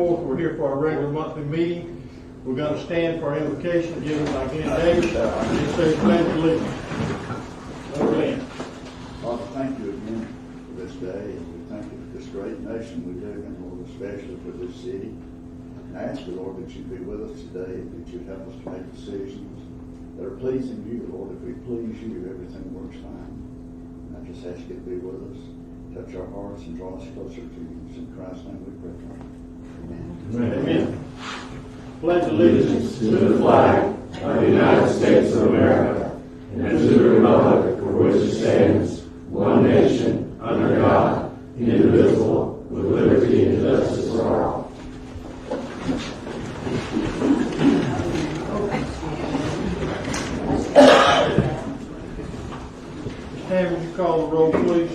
24th, we're here for our regular monthly meeting. We're going to stand for our invocation given by Glenn Davis. It says, "Pledge allegiance." Glenn. Father, thank you again for this day, and we thank you for this great nation we live in, Lord, especially for this city. And I ask you, Lord, that you be with us today, that you help us to make decisions that are pleasing to you, Lord. If we please you, everything works fine. And I just ask you to be with us, touch our hearts, and draw us closer to you. It's in Christ's name we pray. Amen. Amen. Pledge allegiance To the flag of the United States of America and to the republic for which it stands, one nation, under God, indivisible, with liberty and justice for all. Tam, would you call the roll, please?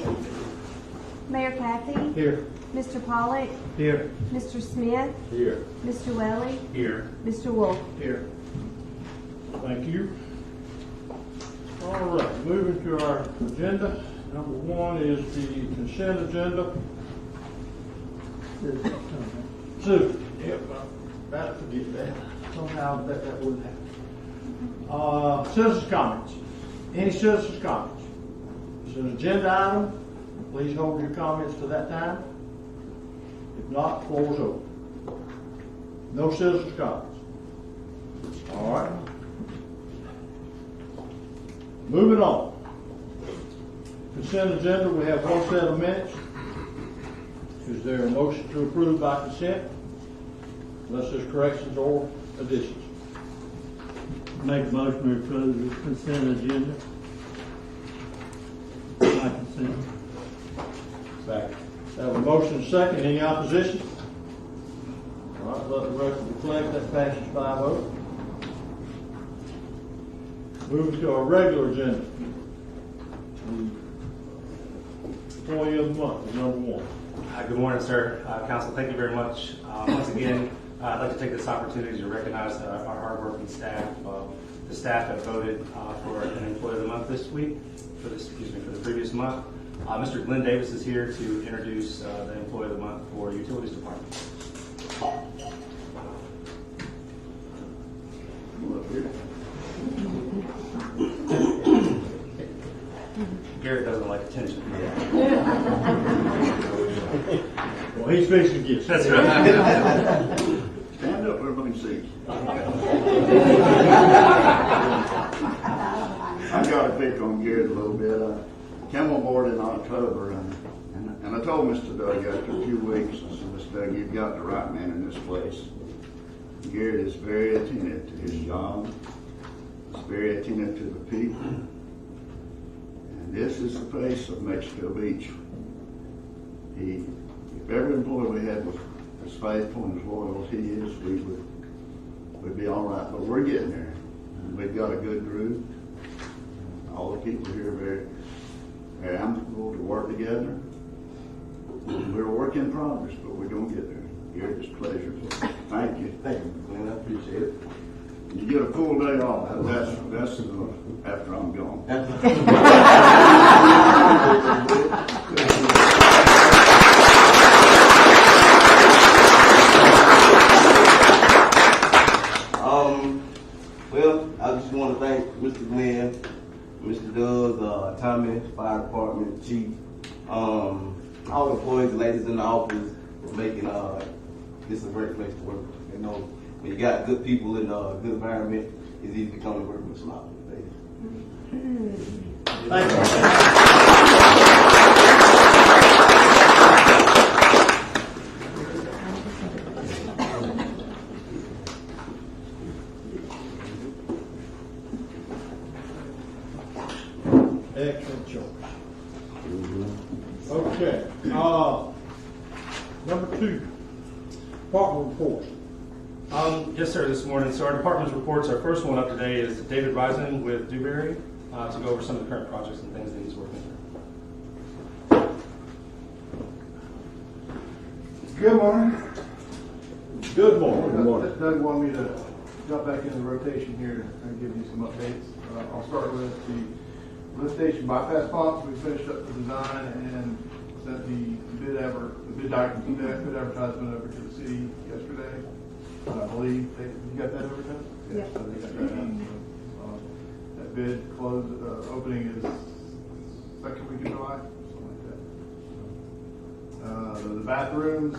Mayor Kathy, Here. Mr. Pollock, Here. Mr. Smith, Here. Mr. Welly, Here. Mr. Wolf. Here. Thank you. All right, moving to our agenda. Number one is the consent agenda. Sue. Yep, I'm about to forget that. Somehow that wouldn't happen. Citizens' comments. Any citizens' comments? It's an agenda item. Please hold your comments to that time. If not, floor is open. No citizens' comments. All right. Moving on. Consent agenda, we have one set of minutes. Is there a motion to approve by consent? Unless there's corrections or additions. Make a motion to approve the consent agenda. By consent. Second. Have a motion and second. Any opposition? All right, let the record reflect that passes 5-0. Moving to our regular agenda. Employee of the month is number one. Good morning, sir. Council, thank you very much. Once again, I'd like to take this opportunity to recognize our hardworking staff, the staff that voted for an Employee of the Month this week, for the previous month. Mr. Glenn Davis is here to introduce the Employee of the Month for Utilities Department. Come up here. Garrett doesn't like attention. Well, he's fixing to get you. That's right. Stand up, everybody can see. I got to pick on Garrett a little bit. I came on board in October, and I told Mr. Doug after a few weeks, I said, Mr. Doug, you've got the right man in this place. Garrett is very attentive to his job. He's very attentive to the people. And this is the face of Mexico Beach. If every employee we had was as faithful and as loyal as he is, we'd be all right. But we're getting there. And we've got a good group. All the people here are very amicable to work together. We're a work in progress, but we're going to get there. Garrett, it's a pleasure. Thank you. Thank you, Glenn. I appreciate it. You get a full day off. That's after I'm gone. Well, I just want to thank Mr. Glenn, Mr. Doug, Tommy, Fire Department, Chief, all the employees, ladies in the office for making this a great place to work. You know, when you got good people in a good environment, it's easy to come to work with a lot. Thank you. Excellent choice. Okay. Number two, department reports. Yes, sir, this morning. So our department's reports, our first one up today is David Risen with Dewberry to go over some of the current projects and things that he's working through. Good morning. Good morning. Good morning. Doug wanted me to jump back in the rotation here and give you some updates. I'll start with the lift station bypass pumps. We finished up the design and sent the bid advertisement over to the city yesterday. believe, you got that over there? Yeah. So they got that done. That bid opening is second week in July, something like that. The bathrooms,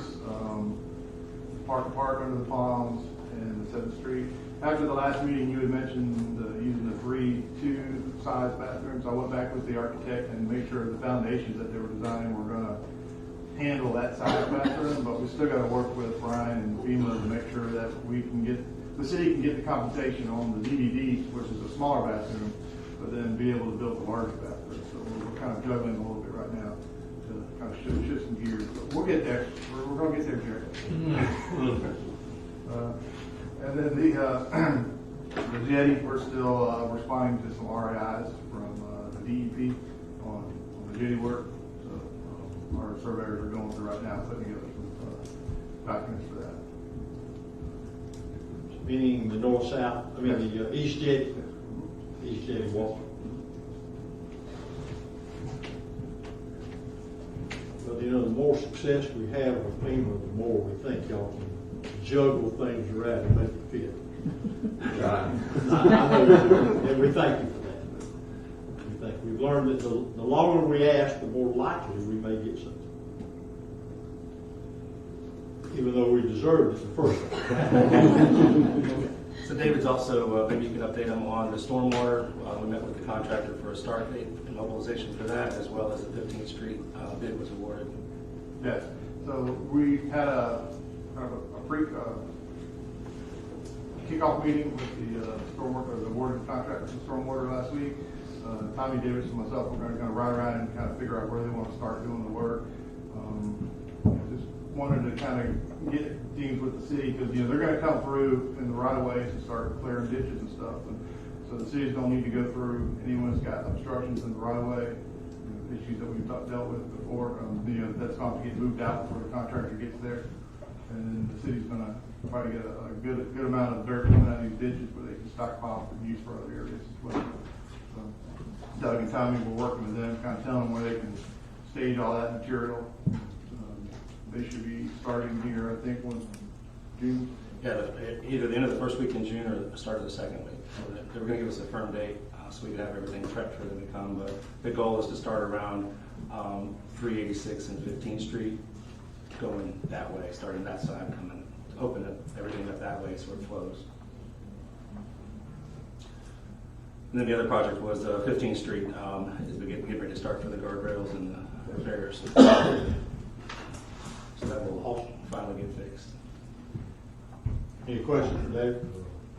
Park under the Palms and the 7th Street. After the last meeting, you had mentioned using the 3-2 size bathrooms. I went back with the architect and made sure the foundations that they were designing were going to handle that size bathroom, but we still got to work with Brian and FEMA to make sure that the city can get the compensation on the DVD, which is a smaller bathroom, but then be able to build the larger bathroom. So we're kind of juggling a little bit right now to kind of shift some gears, but we'll get there. We're going to get there, Jerry. And then the jetty, we're still responding to some RAIs from the DEP on the jetty work. So our surveyors are going through right now, putting together some documents for that. Meaning the north-south, the east jetty walk. But the more success we have with FEMA, the more we think y'all can juggle things around and make it fit. Right. I know you do, and we thank you for that. We think we've learned that the longer we ask, the more likely we may get something. Even though we deserved it the first time. So David's also, maybe you can update him on the stormwater. We met with the contractor for a start date and mobilization for that, as well as the 15th Street bid was awarded. Yes. So we had a kickoff meeting with the stormwater, the board of contractors for stormwater last week. Tommy Davis and myself were going to ride around and kind of figure out where they want to start doing the work. Just wanted to kind of get teams with the city because they're going to come through in the right of ways and start clearing ditches and stuff. And so the cities don't need to go through anyone that's got obstructions in the right of way, issues that we've dealt with before. That's going to get moved out before the contractor gets there. And the city's going to try to get a good amount of dirt coming out of these ditches where they can stockpile for use for other areas as well. So Doug and Tommy were working with them, kind of telling them where they can stage all that material. They should be starting here, I think, June. Yeah, either the end of the first week in June or the start of the second week. So they were going to give us a firm date so we could have everything prepped for them to come. But the goal is to start around 386 and 15th Street, going that way, starting that side, coming, open everything up that way so it flows. And then the other project was 15th Street, as we get ready to start for the guardrails and the barriers. So that will all finally get fixed. Any questions for Dave?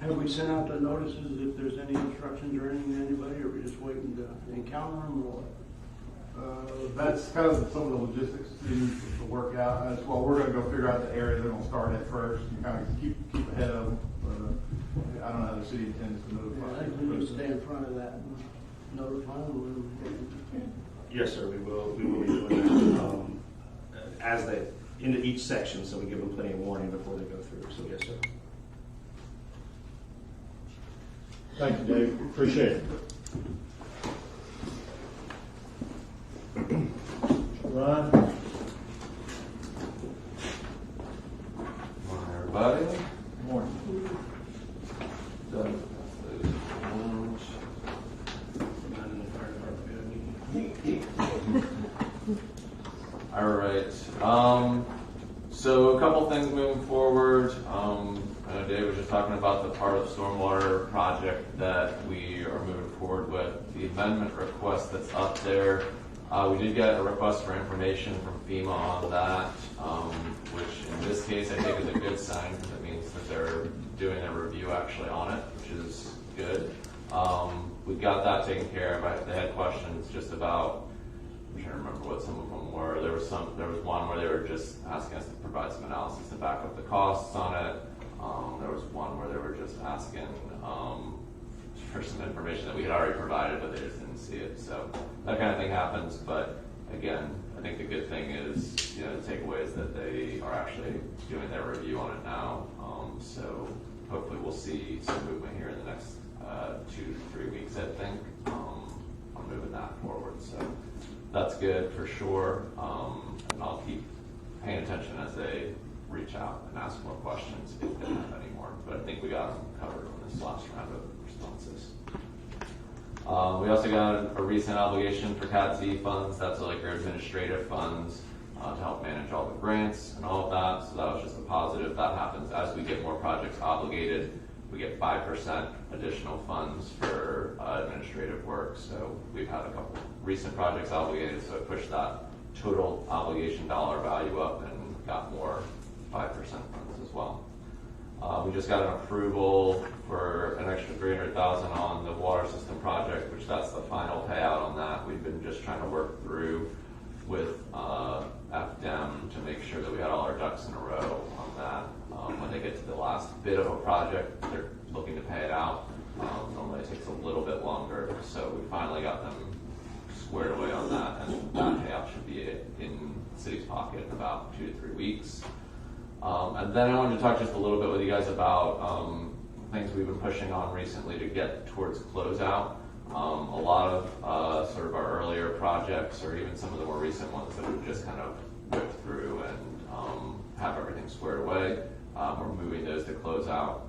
Have we sent out the notices if there's any obstructions or anything to anybody, or are we just waiting to encounter them, or what? That's kind of some of the logistics to work out. That's why we're going to go figure out the area they're going to start at first and kind of keep ahead of them. But I don't know how the city intends to notify. I think we need to stay in front of that and notify them when Yes, sir, we will be doing that as they into each section, so we give them plenty of warning before they go through. So yes, sir. Thank you, Dave. Appreciate it. Ryan? Morning, everybody. Morning. Done. All right. So a couple things moving forward. I know Dave was just talking about the part of the stormwater project that we are moving forward with. The amendment request that's up there. We did get a request for information from FEMA on that, which in this case I think is a good sign because it means that they're doing a review actually on it, which is good. We got that taken care of. They had questions just about, I'm trying to remember what some of them were. There was one where they were just asking us to provide some analysis to back up the costs on it. There was one where they were just asking for some information that we had already provided, but they just didn't see it. So that kind of thing happens. But again, I think the good thing is, the takeaway is that they are actually doing their review on it now. So hopefully we'll see some movement here in the next 2 to 3 weeks, I think, on moving that forward. So that's good for sure. And I'll keep paying attention as they reach out and ask more questions if they have any more. think we got them covered on this last round of responses. We also got a recent obligation for CAT-Z funds. That's like our administrative funds to help manage all the grants and all of that. So that was just a positive. That happens as we get more projects obligated. We get 5% additional funds for administrative work. So we've had a couple recent projects obligated, so it pushed that total obligation dollar value up and got more 5% funds as well. We just got an approval for an extra $300,000 on the water system project, which that's the final payout on that. We've been just trying to work through with FDEM to make sure that we had all our ducks in a row on that. When they get to the last bit of a project, they're looking to pay it out. Normally it takes a little bit longer, so we finally got them squared away on that, and that payout should be in the city's pocket in about 2 to 3 weeks. And then I wanted to talk just a little bit with you guys about things we've been pushing on recently to get towards closeout. A lot of sort of our earlier projects, or even some of the more recent ones that we've just kind of whipped through and have everything squared away, we're moving those to closeout.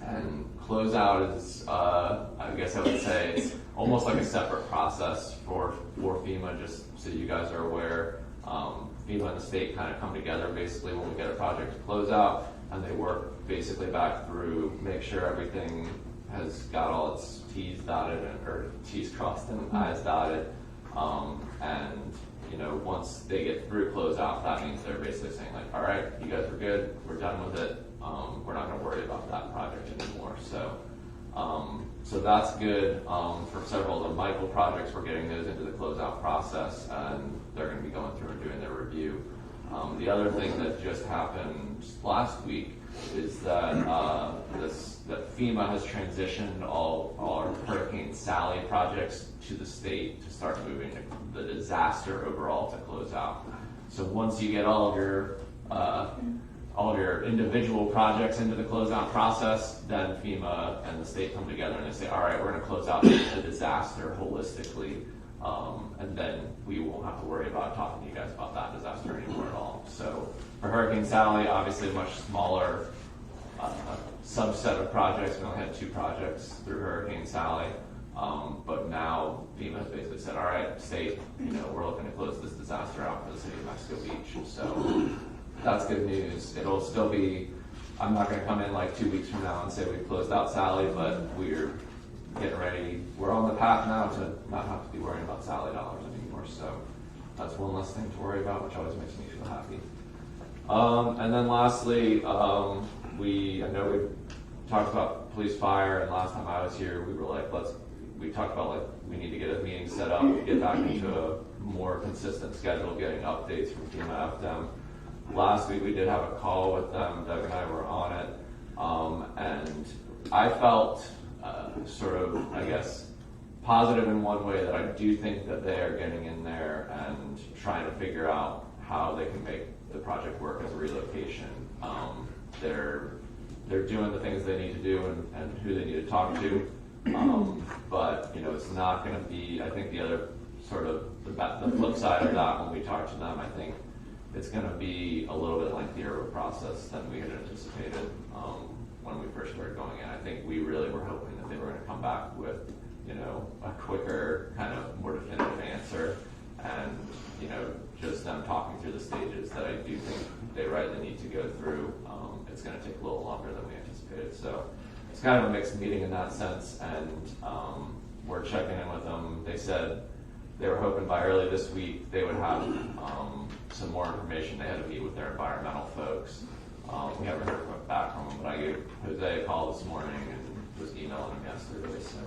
And closeout is, I guess I would say, it's almost like a separate process for FEMA, just so you guys are aware. FEMA and the state kind of come together basically when we get a project to close out, and they work basically back through, make sure everything has got all its T's dotted or T's crossed and I's dotted. And you know, once they get through closeout, that means they're basically saying like, all right, you guys are good, we're done with it. We're not going to worry about that project anymore. So that's good. For several of the Michael projects, we're getting those into the closeout process, and they're going to be going through and doing their review. The other thing that just happened last week is that that FEMA has transitioned all our Hurricane Sally projects to the state to start moving the disaster overall to close out. So once you get all of your individual projects into the closeout process, then FEMA and the state come together and they say, all right, we're going to close out the disaster holistically, and then we won't have to worry about talking to you guys about that disaster anymore at all. So for Hurricane Sally, obviously a much smaller subset of projects. We only had 2 projects through Hurricane Sally, but now FEMA has basically said, all right, state, you know, we're looking to close this disaster out for the city of Mexico Beach. So that's good news. It'll still be, I'm not going to come in like 2 weeks from now and say we've closed out Sally, but we're getting ready. We're on the path now to not have to be worrying about Sally dollars anymore. So that's one less thing to worry about, which always makes me feel happy. And then lastly, I know we've talked about police fire, and last time I was here, we were like, we talked about like, we need to get a meeting set up, get back into a more consistent schedule, getting updates from FEMA FDEM. Last week we did have a call with them, Doug and I were on it, and I felt sort of, I guess, positive in one way that I do think that they are getting in there and trying to figure out how they can make the project work as a relocation. They're doing the things they need to do and who they need to talk to, but you know, it's not going to be, I think the other sort of the flip side of that, when we talk to them, I think it's going to be a little bit lengthier of a process than we had anticipated when we first started going in. I think we really were hoping that they were going to come back with, you know, a quicker, kind of more definitive answer, and you know, just them talking through the stages that I do think they rightly need to go through. It's going to take a little longer than we anticipated. So it's kind of a mixed meeting in that sense, and we're checking in with them. They said they were hoping by early this week they would have some more information. They had to meet with their environmental folks. We haven't heard back from them, but I gave Jose a call this morning and was emailing him yesterday. So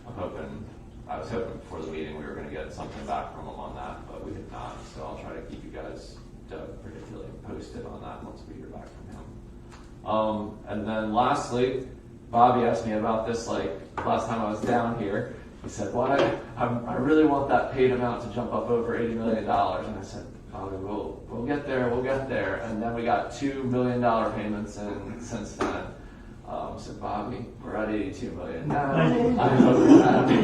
I was hoping before the meeting we were going to get something back from them on that, but we did not. So I'll try to keep you guys, Doug particularly, posted on that once we hear back from him. And then lastly, Bobby asked me about this like last time I was down here. He said, "Why? I really want that paid amount to jump up over $80 million." And I said, "Bobby, we'll get there. We'll get there." And then we got $2 million payments in since then. I said, "Bobby, we're at $82 million now." I hope you're happy.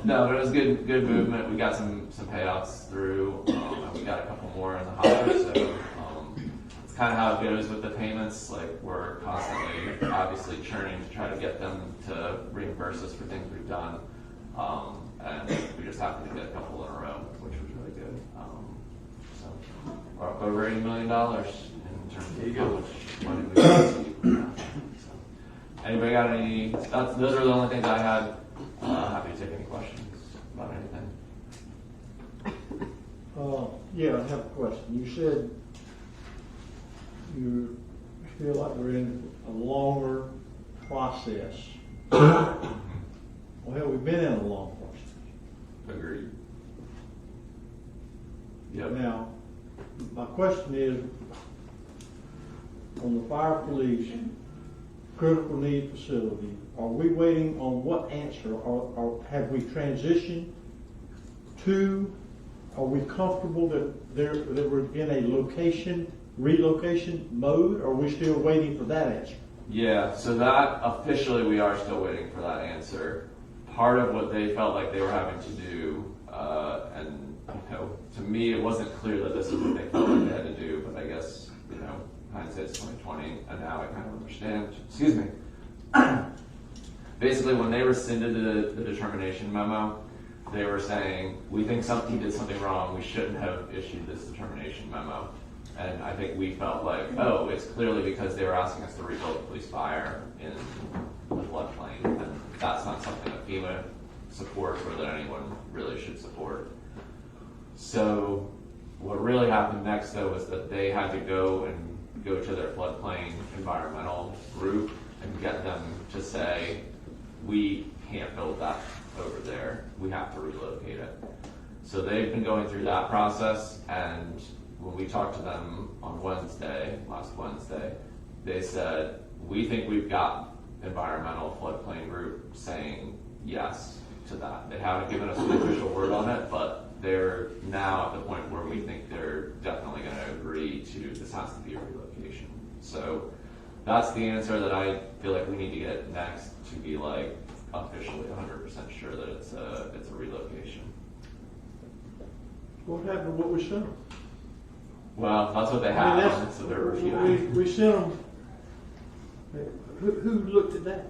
No, but it was good movement. We got some payouts through, and we got a couple more in the hopper. So kind of how it goes with the payments. Like, we're constantly, obviously, churning to try to get them to reimburse us for things we've done. And we just happened to get a couple in a row, which was really good. So we're up over $80 million in terms of how much money we received. So, anybody got any? Those are the only things I had. Happy to take any questions about anything. Yeah, I have a question. You said you feel like we're in a longer process. Well, hell, we've been in a long process. Agreed. Yep. Now, my question is, on the fire police critical need facility, are we waiting on what answer? Or have we transitioned to, are we comfortable that we're in a relocation mode? Or are we still waiting for that answer? Yeah, so that officially we are still waiting for that answer. Part of what they felt like they were having to do, and to me it wasn't clear that this is what they felt like they had to do, but I guess, hindsight's 2020, and now I kind of understand. Excuse me. Basically, when they rescinded the determination memo, they were saying, we think he did something wrong, we shouldn't have issued this determination memo. And I think we felt like, oh, it's clearly because they were asking us to rebuild the police fire in the floodplain, and that's not something that FEMA supports or that anyone really should support. So what really happened next, though, was that they had to go to their floodplain environmental group and get them to say, we can't build that over there, we have to relocate it. So they've been going through that process, and when we talked to them on last Wednesday, they said, we think we've got environmental floodplain group saying yes to that. They haven't given us an official word on it, but they're now at the point where we think they're definitely going to agree to, this has to be a relocation. So that's the answer that I feel like we need to get next to be like officially 100% sure that it's a relocation. What happened to what we sent them? Well, that's what they have, so they're reviewing. We sent them. Who looked at that?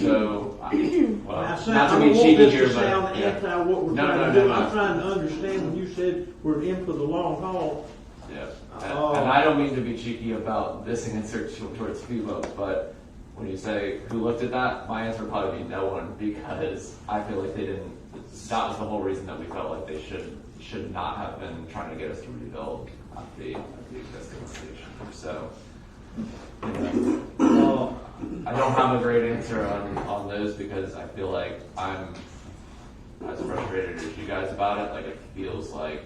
So, I not don't to want be cheeky this here, to but sound yeah. anti what we're No, trying no, to no, do. no. I'm trying to understand when you said we're in for the long haul. Yeah, and I don't mean to be cheeky about this answer towards FEMA, but when you say who looked at that, my answer would probably be no one, because I feel like they didn't. That was the whole reason that we felt like they should not have been trying to get us to rebuild at the existing station. So I don't have a great answer on those, because I feel like I'm as frustrated as you guys about it. Like, it feels like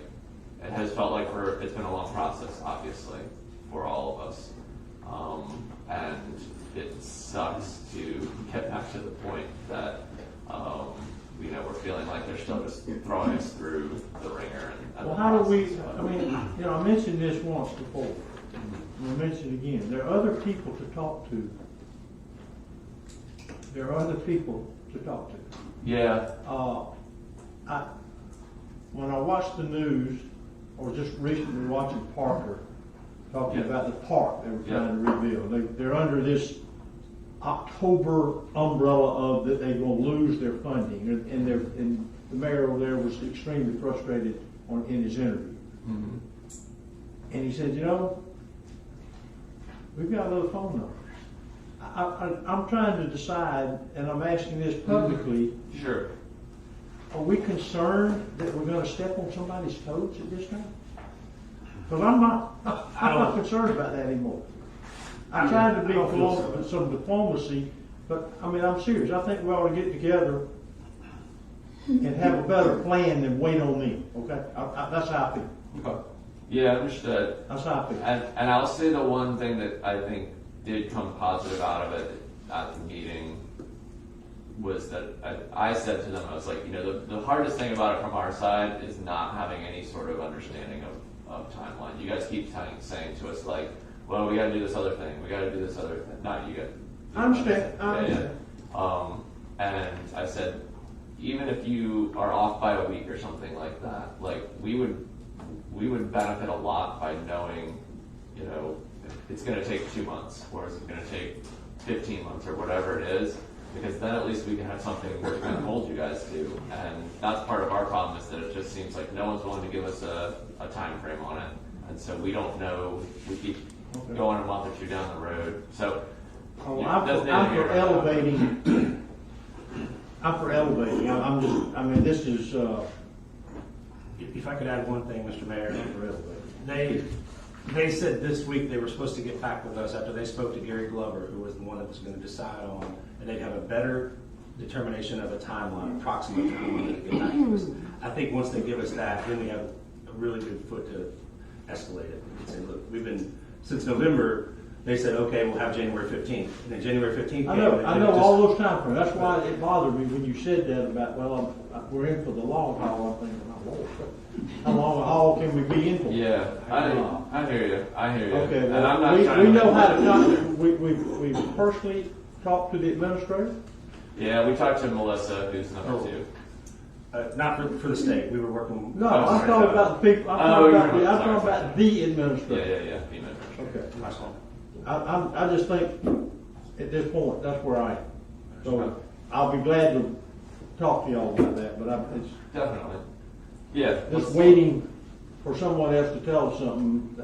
it has felt like it's been a long process, obviously, for all of us, and it sucks to get back to the point that we're feeling like they're still just throwing us through the ringer. And Well, how do we? I mean, I mentioned this once before. We'll mention it again. There are other people to talk to. Yeah. When I watched the news, or just recently watching Parker talking about the park they were trying to rebuild. They're under this October umbrella of that they're going to lose their funding, and the mayor over there was extremely frustrated in his interview. Mm-hmm. And he said, we've got other phone numbers. I'm trying to decide, and I'm asking this publicly. Sure. Are we concerned that we're going to step on somebody's toes at this time? Because I'm not concerned about that anymore. I tried to be some diplomacy, but I'm serious. I think we ought to get together and have a better plan than wait on them. Okay, that's how I feel. Okay. Yeah, understood. That's how I feel. And I'll say the one thing that I think did come positive out of it at the meeting was that I said to them, I was like, the hardest thing about it from our side is not having any sort of understanding of timeline. You guys keep saying to us, like, well, we got to do this other thing. We got to do this other thing. Not you guys. I understand. Yeah. And I said, even if you are off by a week or something like that, like we would benefit a lot by knowing you know, it's gonna take 2 months, or is it gonna take 15 months, or whatever it is, because then at least we can have something we're gonna hold you guys to. And that's part of our problem, is that it just seems like no one's willing to give us a time frame on it. And so we don't know, we keep going a month or two down the road. So Oh, yeah, I'm that's for, neither I'm here for nor there. elevating. I'm for elevating. I'm just, I mean, this is, If I could add one thing, Mr. Mayor. They said this week they were supposed to get back with us after they spoke to Gary Glover, who was the one that was gonna decide on, and they'd have a better determination of a timeline, approximate timeline to get back to us. I think once they give us that, then we have a really good foot to escalate it. And say, look, we've been, since November, they said, okay, we'll have January 15th. And then January 15th came. I know and it all just- those time frames. That's why it bothered me when you said that about, well, we're in for the long haul. I'm thinking, oh, Lord, how long a haul can we be in for? Yeah, I hear you. I hear you. Okay, And I'm not well, trying we to know make- how to talk, we personally talked to the administrator. Yeah, we talked to Melissa, who's number 2. Not for the state, we were working. No, I'm talking about the people, I'm Oh, talking you're about, right. I'm talking about the Yeah, administrator. yeah, yeah. Okay. My fault. I just think at this point, that's where I am. So I'll be glad to talk to y'all about that, but it's Definitely. Yeah. just waiting for someone else to tell us something.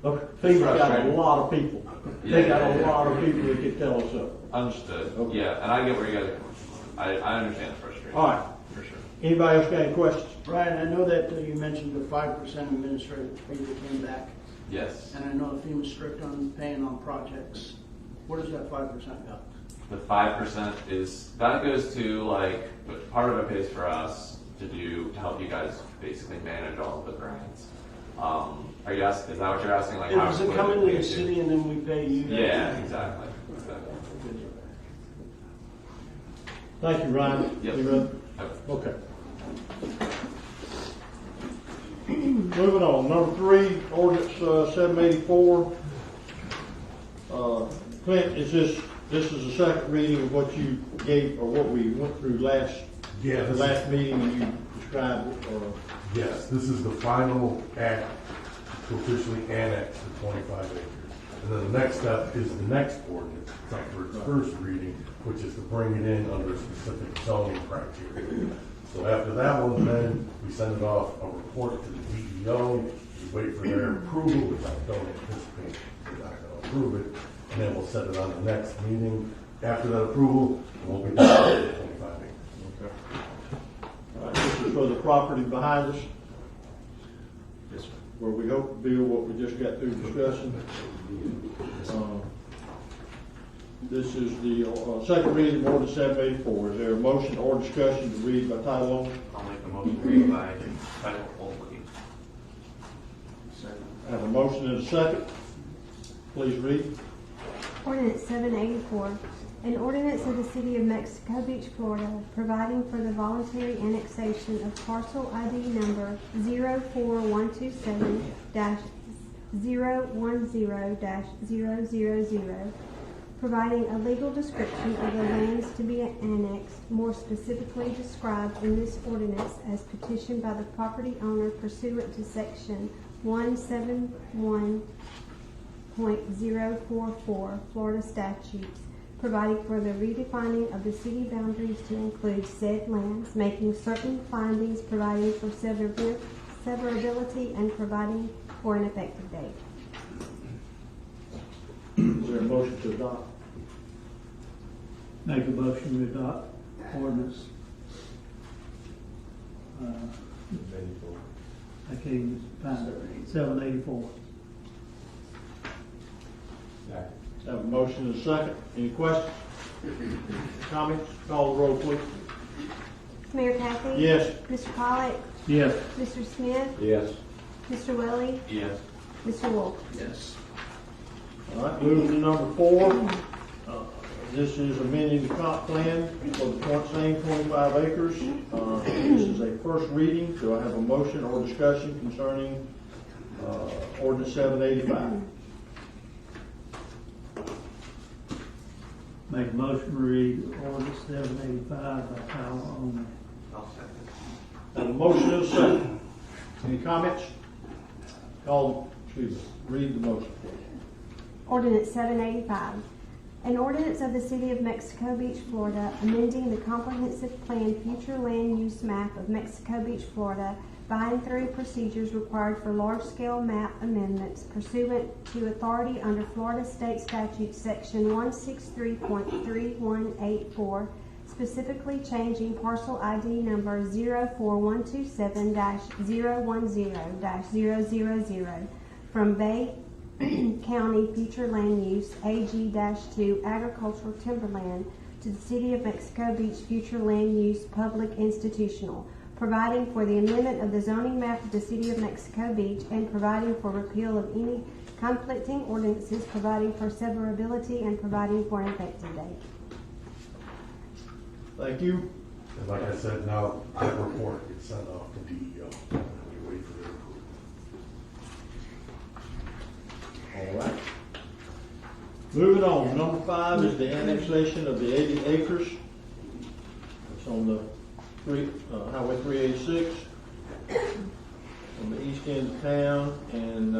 Look, FEMA's got a frustrating. lot of people. Yeah, They got yeah, a yeah. lot of people that can tell us something. Understood. Okay. Yeah, and I get where you guys are coming from. I understand the frustration. All right. For sure. Anybody else got any questions? Brian, I know that you mentioned the 5% administrative fee that came back, Yes. and I know the FEMA's strict on paying on projects. Where does that 5% go? The 5% is, that goes to like, but part of it pays for us to help you guys basically manage all of the grants. Are you asking, is that what you're asking? Like, how Does it what come we into the do? city and then we pay you? Yeah, exactly. Thank you, Ryan. Yep. You ready? Okay. Moving on, number 3, ordinance 784. Clint, this is the second reading of what you gave, or what we went through last, Yeah, the this last meeting, and you described it, or, Yes, this is the final act to officially annex the 25 acres. And then the next step is the next ordinance, it's up for its first reading, which is to bring it in under specific zoning criteria. So after that one, then we send it off a report to the DEO, we wait for their approval, which I don't anticipate they're not going to approve it, and then we'll set it on the next meeting. After that approval, we'll be done with the 25 acres. all right, this is for the property behind us, Yes, sir. where we hope to build what we just got through discussing. This is the second reading of ordinance 784. Is there a motion or discussion to read by title only? I'll make a motion to read by title only. I have a motion and a second. Please read. Ordinance 784, an ordinance of the City of Mexico Beach, Florida, providing for the voluntary annexation of parcel ID number 04127-010-000, providing a legal description of the lands to be annexed, more specifically described in this ordinance as petitioned by the property owner pursuant to section 171.044 Florida statutes, providing for the redefining of the city boundaries to include said lands, making certain findings, providing for severability, and providing for an effective date. Is there a motion to adopt? Make a motion to adopt ordinance. I can't even find it. 784. I have a motion and a second. Any questions? Comments? Call the roll, please. Mayor Kathy? Yes. Mr. Pollak? Yes. Mr. Smith? Yes. Mr. Willie? Yes. Mr. Wolf? Yes. All right, moving to number 4. This is amending the comp plan for the same 25 acres. This is a first reading. Do I have a motion or discussion concerning ordinance 785? Make a motion to read ordinance 785 by title only. I'll second. I have a motion and a second. Any comments? Read the motion. Ordinance 785. An ordinance of the City of Mexico Beach, Florida, amending the comprehensive plan future land use map of Mexico Beach, Florida by and through procedures required for large-scale map amendments pursuant to authority under Florida State Statute Section 163.3184, specifically changing parcel ID number 04127-010-000 from Bay County Future Land Use AG-2 Agricultural Timberland to the City of Mexico Beach Future Land Use Public Institutional, providing for the amendment of the zoning map of the City of Mexico Beach and providing for repeal of any conflicting ordinances, providing for severability and providing for an effective date. Thank you. And like I said, now that report gets sent off to DEO. We wait for their approval. All right. Moving on, number 5 is the annexation of the 80 acres. It's on the Highway 386 on the east end of town, and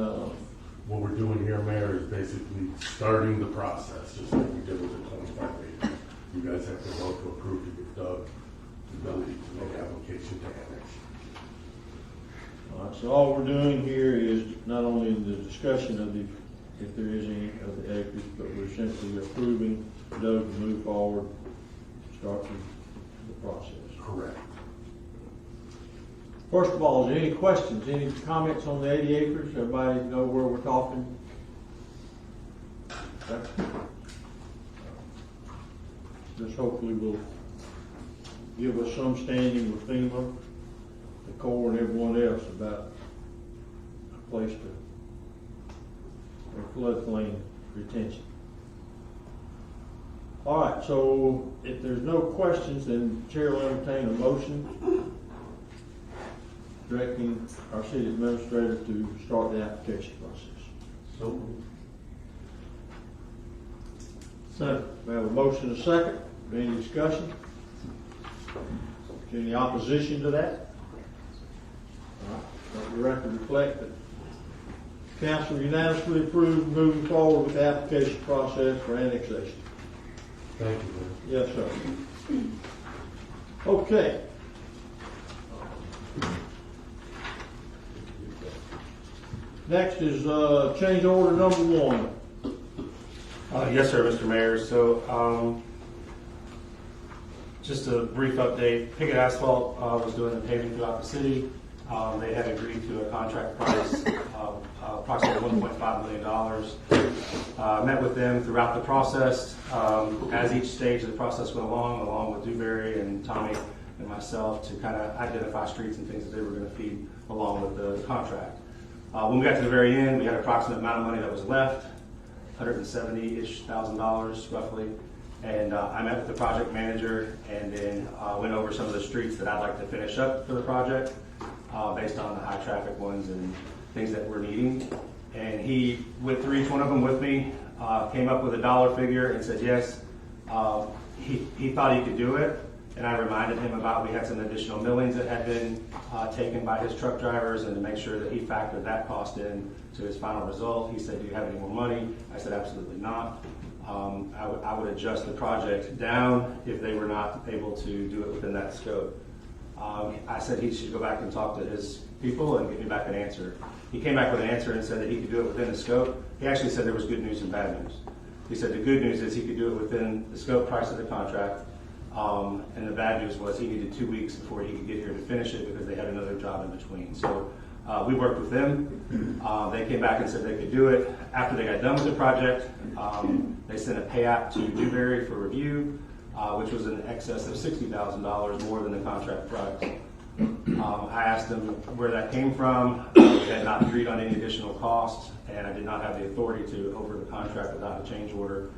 What we're doing here, Mayor, is basically starting the process, just like we did with the 25 acres. You guys have to vote to approve to give Doug the ability to make application to annex. all right, so all we're doing here is not only the discussion of the, if there is any of the acres, but we're simply approving Doug to move forward, start the process. Correct. First of all, is there any questions, any comments on the 80 acres? Everybody know where we're talking? Okay. This hopefully will give us some standing with FEMA, the Corps, and everyone else about a place to, for floodplain retention. All right, so if there's no questions, then Chair will entertain a motion directing our city administrator to start the application process. So, Second. We have a motion and a second. Any discussion? Any opposition to that? All right. Let the record reflect that council unanimously approved moving forward with the application process for annexation. thank you, Mayor. Yes, sir. Okay. Next is change order number 1. Yes, sir, Mr. Mayor. So, just a brief update. Pickett Asphalt was doing the paving throughout the city. They had agreed to a contract price of approximately $1.5 million. Met with them throughout the process. As each stage of the process went along with Dewberry and Tommy and myself, to kind of identify streets and things that they were going to feed along with the contract. When we got to the very end, we had an approximate amount of money that was left, $170,000-ish roughly. And I met with the project manager and then went over some of the streets that I'd like to finish up for the project based on the high traffic ones and things that we're needing. And he went through each one of them with me, came up with a dollar figure and said yes. He thought he could do it. And I reminded him about we had some additional millings that had been taken by his truck drivers, and to make sure that he factored that cost in to his final result. He said, do you have any more money? I said, absolutely not. I would adjust the project down if they were not able to do it within that scope. I said he should go back and talk to his people and get me back an answer. He came back with an answer and said that he could do it within the scope. He actually said there was good news and bad news. He said the good news is he could do it within the scope price of the contract. And the bad news was he needed 2 weeks before he could get here to finish it because they had another job in between. So we worked with them. They came back and said they could do it. After they got done with the project, they sent a pay app to Dewberry for review, which was in excess of $60,000 more than the contract price. I asked them where that came from. We had not agreed on any additional costs, and I did not have the authority to over the contract without a change order.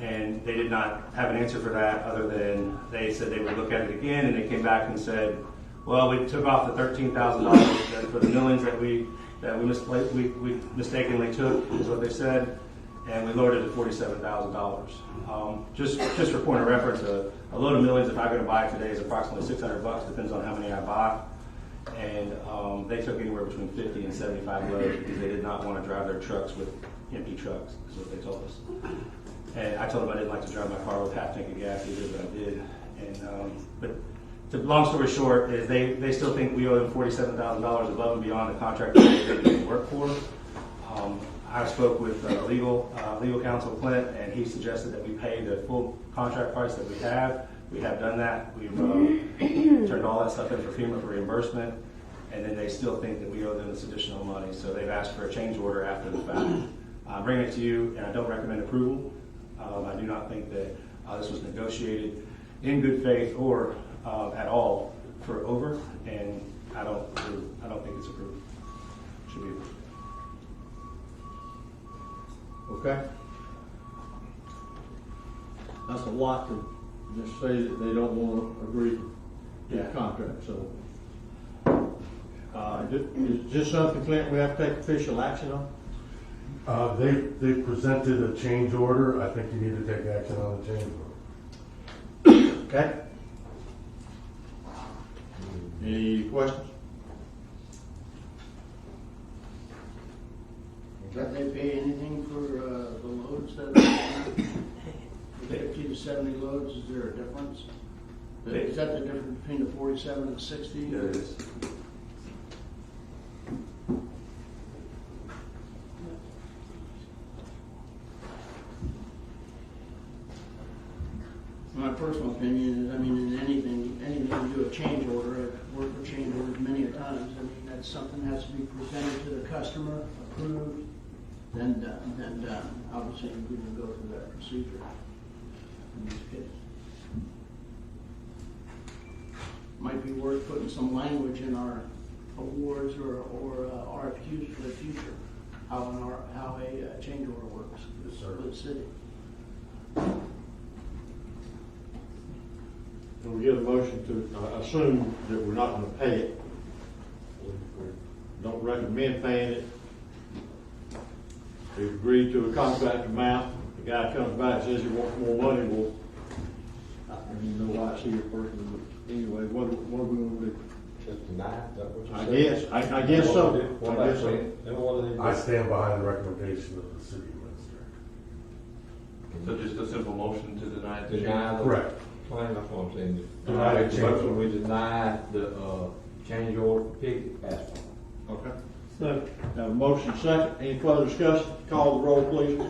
And they did not have an answer for that other than they said they would look at it again, and they came back and said, well, we took off the $13,000 for the millings that we mistakenly took, is what they said, and we lowered it to $47,000. Just for point of reference, a load of millings, if I'm going to buy it today, is approximately $600. Depends on how many I buy. And they took anywhere between 50 and 75 loads because they did not want to drive their trucks with empty trucks, is what they told us. And I told them I didn't like to drive my car with half tank of gas either, but I did. And but the long story short is they still think we owe them $47,000 above and beyond the contract that they didn't work for. I spoke with legal counsel Clint, and he suggested that we pay the full contract price that we have. We have done that. We've turned all that stuff in for FEMA for reimbursement, and then they still think that we owe them this additional money. So they've asked for a change order after the fact. I'm bringing it to you, and I don't recommend approval. I do not think that this was negotiated in good faith or at all for over, and I don't think it's approved. Should be approved. Okay? That's a lot to just say that they don't want to agree to the contract, so. Is this something, Clint, we have to take official action on? They presented a change order. I think you need to take action on the change order. Okay? Any questions? Did they pay anything for the loads that are 50 to 70 loads? Is there a difference? Is that the difference between the 47 and 60? Yeah, it is. My personal opinion is, I mean, in anything to do a change order, I've worked with change orders many a times. I mean, that's something that has to be presented to the customer, approved, then done. Obviously, we will go through that procedure in this case. Might be worth putting some language in our awards or RFQs for the future, how a change order works for the city. Can we get a motion to assume that we're not going to pay it? We don't recommend paying it. We've agreed to a contract amount. The guy comes back and says he wants more money. Well, I don't even know why it's here personally, but anyway, what are we going to do? Just deny, is that what you I said? guess so. What I about guess so. Clint? Then what do they do? I stand behind the recommendation of the city administrator. So just a simple motion to deny it? Deny the Correct. claim, that's what I'm saying. Deny the change order. We deny the change order for Pickett asphalt. Okay. So, Have a motion second. Any further discussion? Call the roll, please.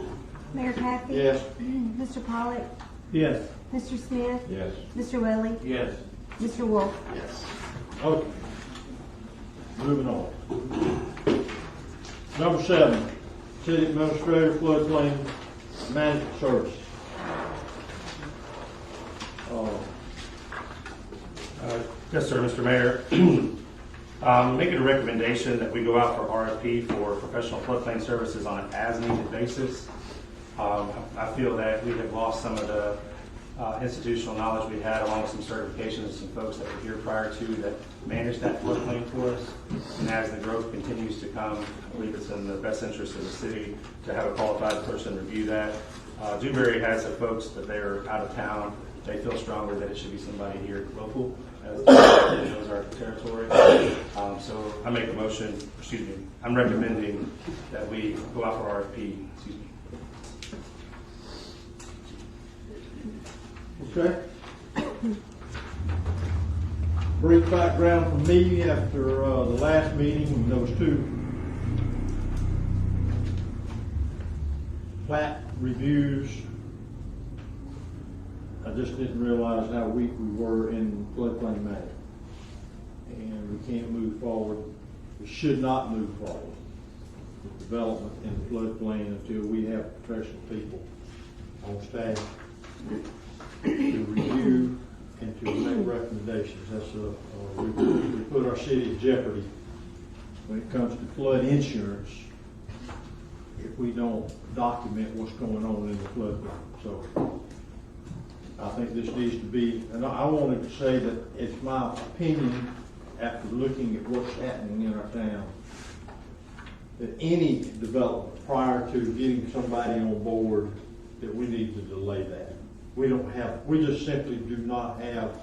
Mayor Kathy? Yes. Mr. Pollock? yes. Mr. Smith? Yes. Mr. Welly? Yes. Mr. Wolf? Yes. Okay. Moving on. Number 7, City Administrator Floodplain Management Services. Yes, sir, Mr. Mayor. Making a recommendation that we go out for RFP for professional floodplain services on an as-needed basis. I feel that we have lost some of the institutional knowledge we had, along with some certifications and some folks that were here prior to that manage that floodplain for us. And as the growth continues to come, I believe it's in the best interest of the city to have a qualified person review that. Dewberry has the folks, but they're out of town. They feel stronger that it should be somebody here local, as knows our territory. So I make a motion, I'm recommending that we go out for RFP, Okay. Brief background from me after the last meeting, those 2 plat reviews. I just didn't realize how weak we were in floodplain management. And we can't move forward. We should not move forward with development in the floodplain until we have professional people on staff to review and to make recommendations. That's we put our city in jeopardy when it comes to flood insurance if we don't document what's going on in the floodplain. So I think this needs to be, and I wanted to say that it's my opinion after looking at what's happening in our town, that any development prior to getting somebody on board, that we need to delay that. We just simply do not have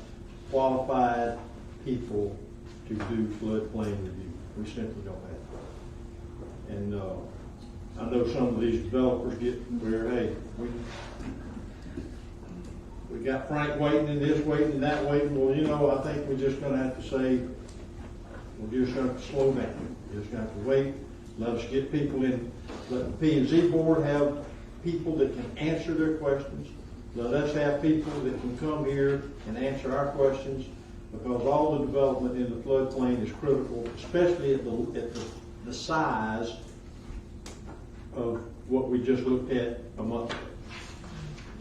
qualified people to do floodplain review. We simply don't have it. And I know some of these developers get where, hey, we got Frank waiting and this waiting and that waiting. Well, you know, I think we're just gonna have to say, we're just gonna have to slow down. We're just gonna have to wait, let us get people in, let the P&Z board have people that can answer their questions. Let us have people that can come here and answer our questions, because all the development in the floodplain is critical, especially at the size of what we just looked at a month ago.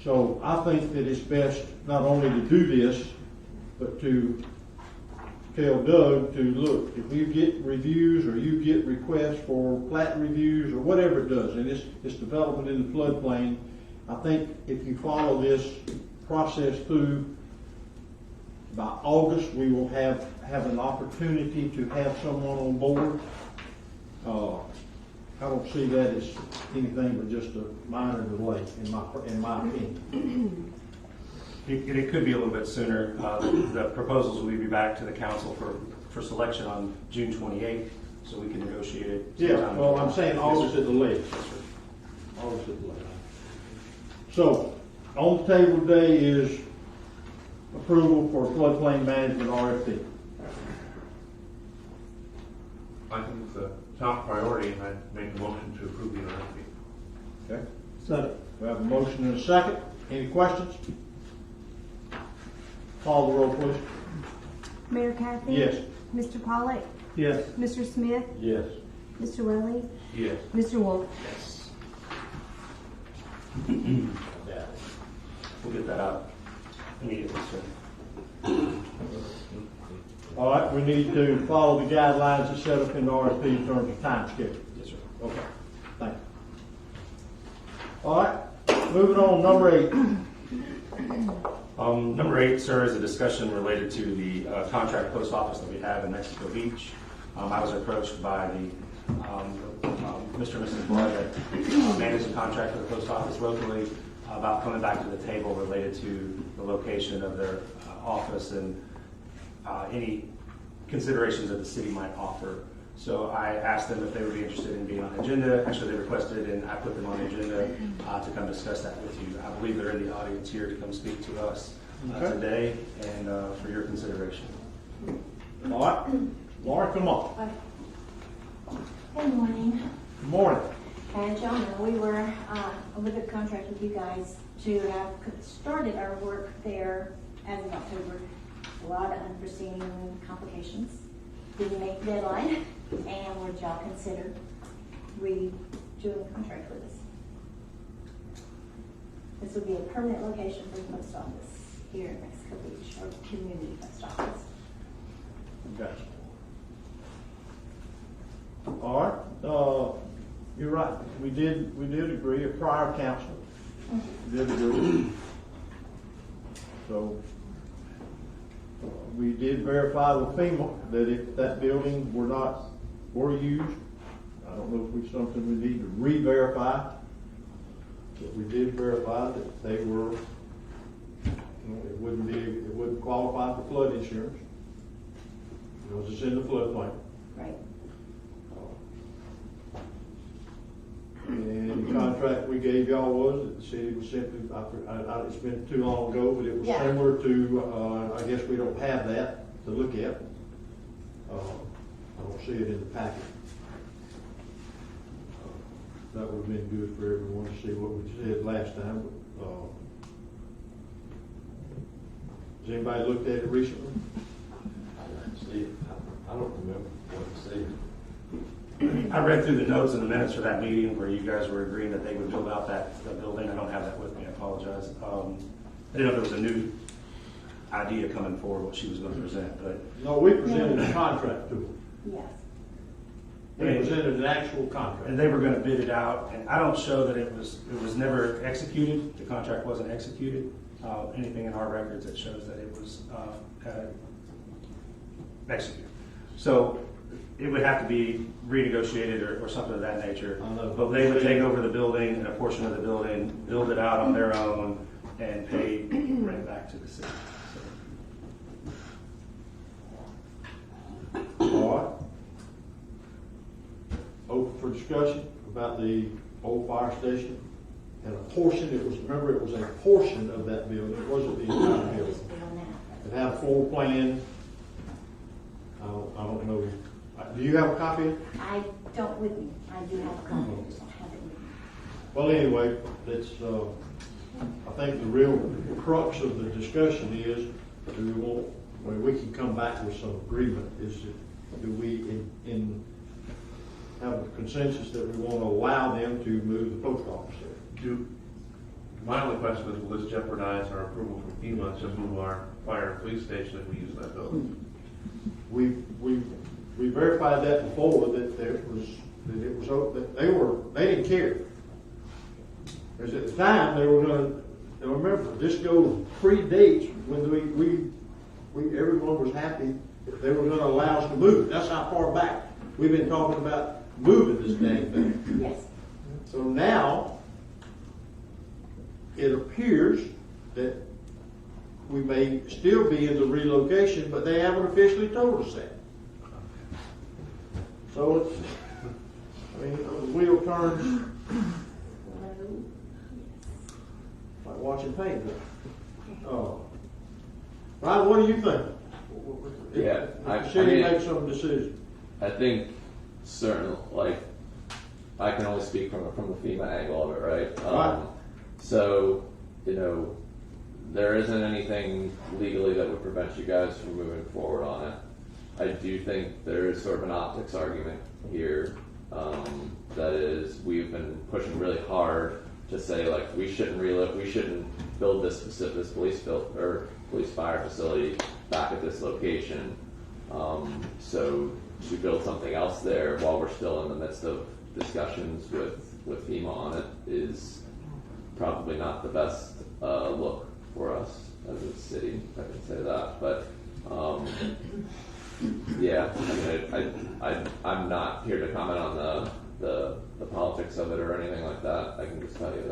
So I think that it's best not only to do this, but to tell Doug to look, if you get reviews or you get requests for plat reviews or whatever it does, and it's development in the floodplain, I think if you follow this process through, by August, we will have an opportunity to have someone on board. I don't see that as anything but just a minor delay, in my opinion. It could be a little bit sooner. The proposals will be back to the council for selection on June 28th, so we can negotiate it. Yeah, well, I'm saying August at the latest. August at the latest. So, on the table today is approval for floodplain management RFP. I think it's a top priority, and I'd make a motion to approve the RFP. Okay? Second. We have a motion and a second. Any questions? Call the roll, please. Mayor Kathy? Yes. Mr. Pollak? Yes. Mr. Smith? Yes. Mr. Welly? Yes. Mr. Wolf? We'll get that out immediately, sir. All right, we need to follow the guidelines that's set up in the RFP in terms of time schedule. Yes, sir. Okay, thank you. All right, moving on, number 8. Number 8, sir, is a discussion related to the contract post office that we have in Mexico Beach. I was approached by Mr. and Mrs. Blood that manage the contract for the post office locally about coming back to the table related to the location of their office and any considerations that the city might offer. So I asked them if they would be interested in being on the agenda. Actually, they requested, and I put them on the agenda to come discuss that with you. I believe they're in the audience here to come speak to us today and for your consideration. All right, Laura, come on. Good morning. Good morning. As y'all know, we were with a contract with you guys to have started our work there as of October. A lot of unforeseen complications. Didn't make the deadline, and would y'all consider redoing the contract with us? This would be a permanent location for the post office here in Mexico Beach, or community post office. Gotcha. All right, you're right. We did agree, a prior council did agree. So we did verify with FEMA that if that building were used, I don't know if it's something we need to re-verify, but we did verify that they were, it wouldn't qualify for flood insurance because it's in the floodplain. Right. And the contract we gave y'all was that the city was simply, it's been too long ago, but it was similar to, I guess we don't have that to look at. I don't see it in the packet. That would have been good for everyone to see what we said last time. But, has anybody looked at it recently? I didn't see it. I don't remember what it said. I read through the notes and the minutes for that meeting where you guys were agreeing that they would build out that building. I don't have that with me, I apologize. I didn't know if there was a new idea coming forward, what she was going to present, but. No, we presented a contract to them. Yes. We presented an actual contract. And they were going to bid it out, and I don't show that it was never executed. The contract wasn't executed. Anything in our records that shows that it was executed. So it would have to be renegotiated or something of that nature. But they would take over the building and a portion of the building, build it out on their own, and pay rent back to the city. So. discussion about the old fire station. And a portion, remember, it was a portion of that building, it wasn't the entire building. It had a floor plan. I don't know. Do you have a copy? I don't with me. I do have a copy, I just don't have it with me. Well, anyway, that's, I think the real crux of the discussion is, do we want, when we can come back with some agreement, is that, do we have a consensus that we want to allow them to move the post office there? My only question is, will this jeopardize our approval from FEMA to move our fire and police station if we use that building? We verified that before, that they didn't care. Because at the time, they were gonna, now remember, this goes predates when everyone was happy that they were gonna allow us to move. That's how far back we've been talking about moving this dang thing. Yes. So now, it appears that we may still be in the relocation, but they haven't officially told us that. So it's, I mean, the wheel turns like watching paint dry. Oh. Ryan, what do you think? Yeah, The city makes some decision. I think certain, like, I can only speak from the FEMA angle of it, right? Right. So, you know, there isn't anything legally that would prevent you guys from moving forward on it. I do think there is sort of an optics argument here. That is, we've been pushing really hard to say, like, we shouldn't build this police fire facility back at this location. So to build something else there while we're still in the midst of discussions with FEMA on it is probably not the best look for us as a city. I can say that, but yeah, I mean, I'm not here to comment on the politics of it or anything like that. I can just tell you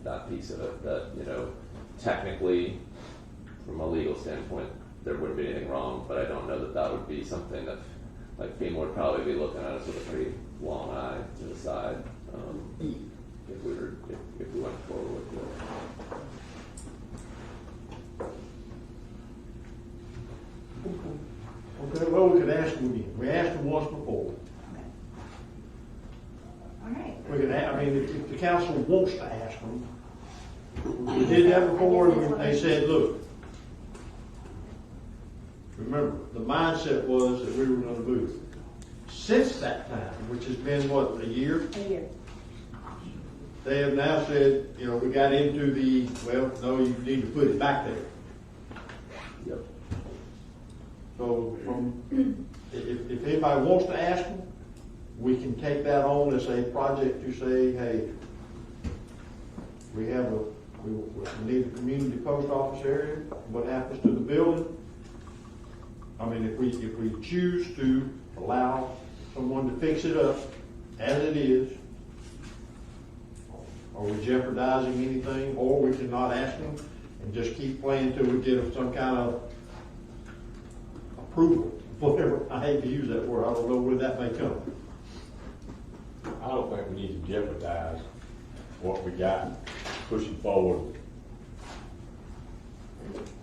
that piece of it, that, you know, technically, from a legal standpoint, there wouldn't be anything wrong, but I don't know that would be something that, like, FEMA would probably be looking at us with a pretty long eye to decide if we went forward with it. Okay, well, we could ask them again. We asked them once before. All right. We could, I mean, if the council wants to ask them, we did that before, and they said, look, remember, the mindset was that we were going to move. Since that time, which has been, what, a year? A year. They have now said, you know, we got into the, well, no, you need to put it back there. Yep. So if anybody wants to ask them, we can take that on as a project to say, hey, we need a community post office area. What happens to the building? I mean, if we choose to allow someone to fix it up as it is, are we jeopardizing anything? Or we cannot ask them and just keep playing until we get some kind of approval, whatever. I hate to use that word. I don't know where that may come. I don't think we need to jeopardize what we got pushing forward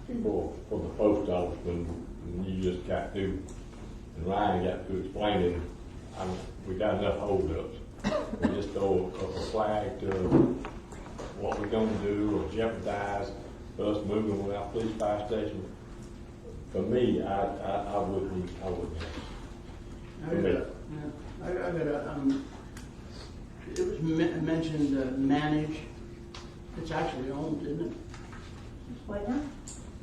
for the post office when you just got to, and Ryan got to explain it. We got enough holdups. We just throw a flag to what we're going to do or jeopardize us moving without police fire station. For me, I wouldn't. It was mentioned manage. It's actually owned, isn't it? What now?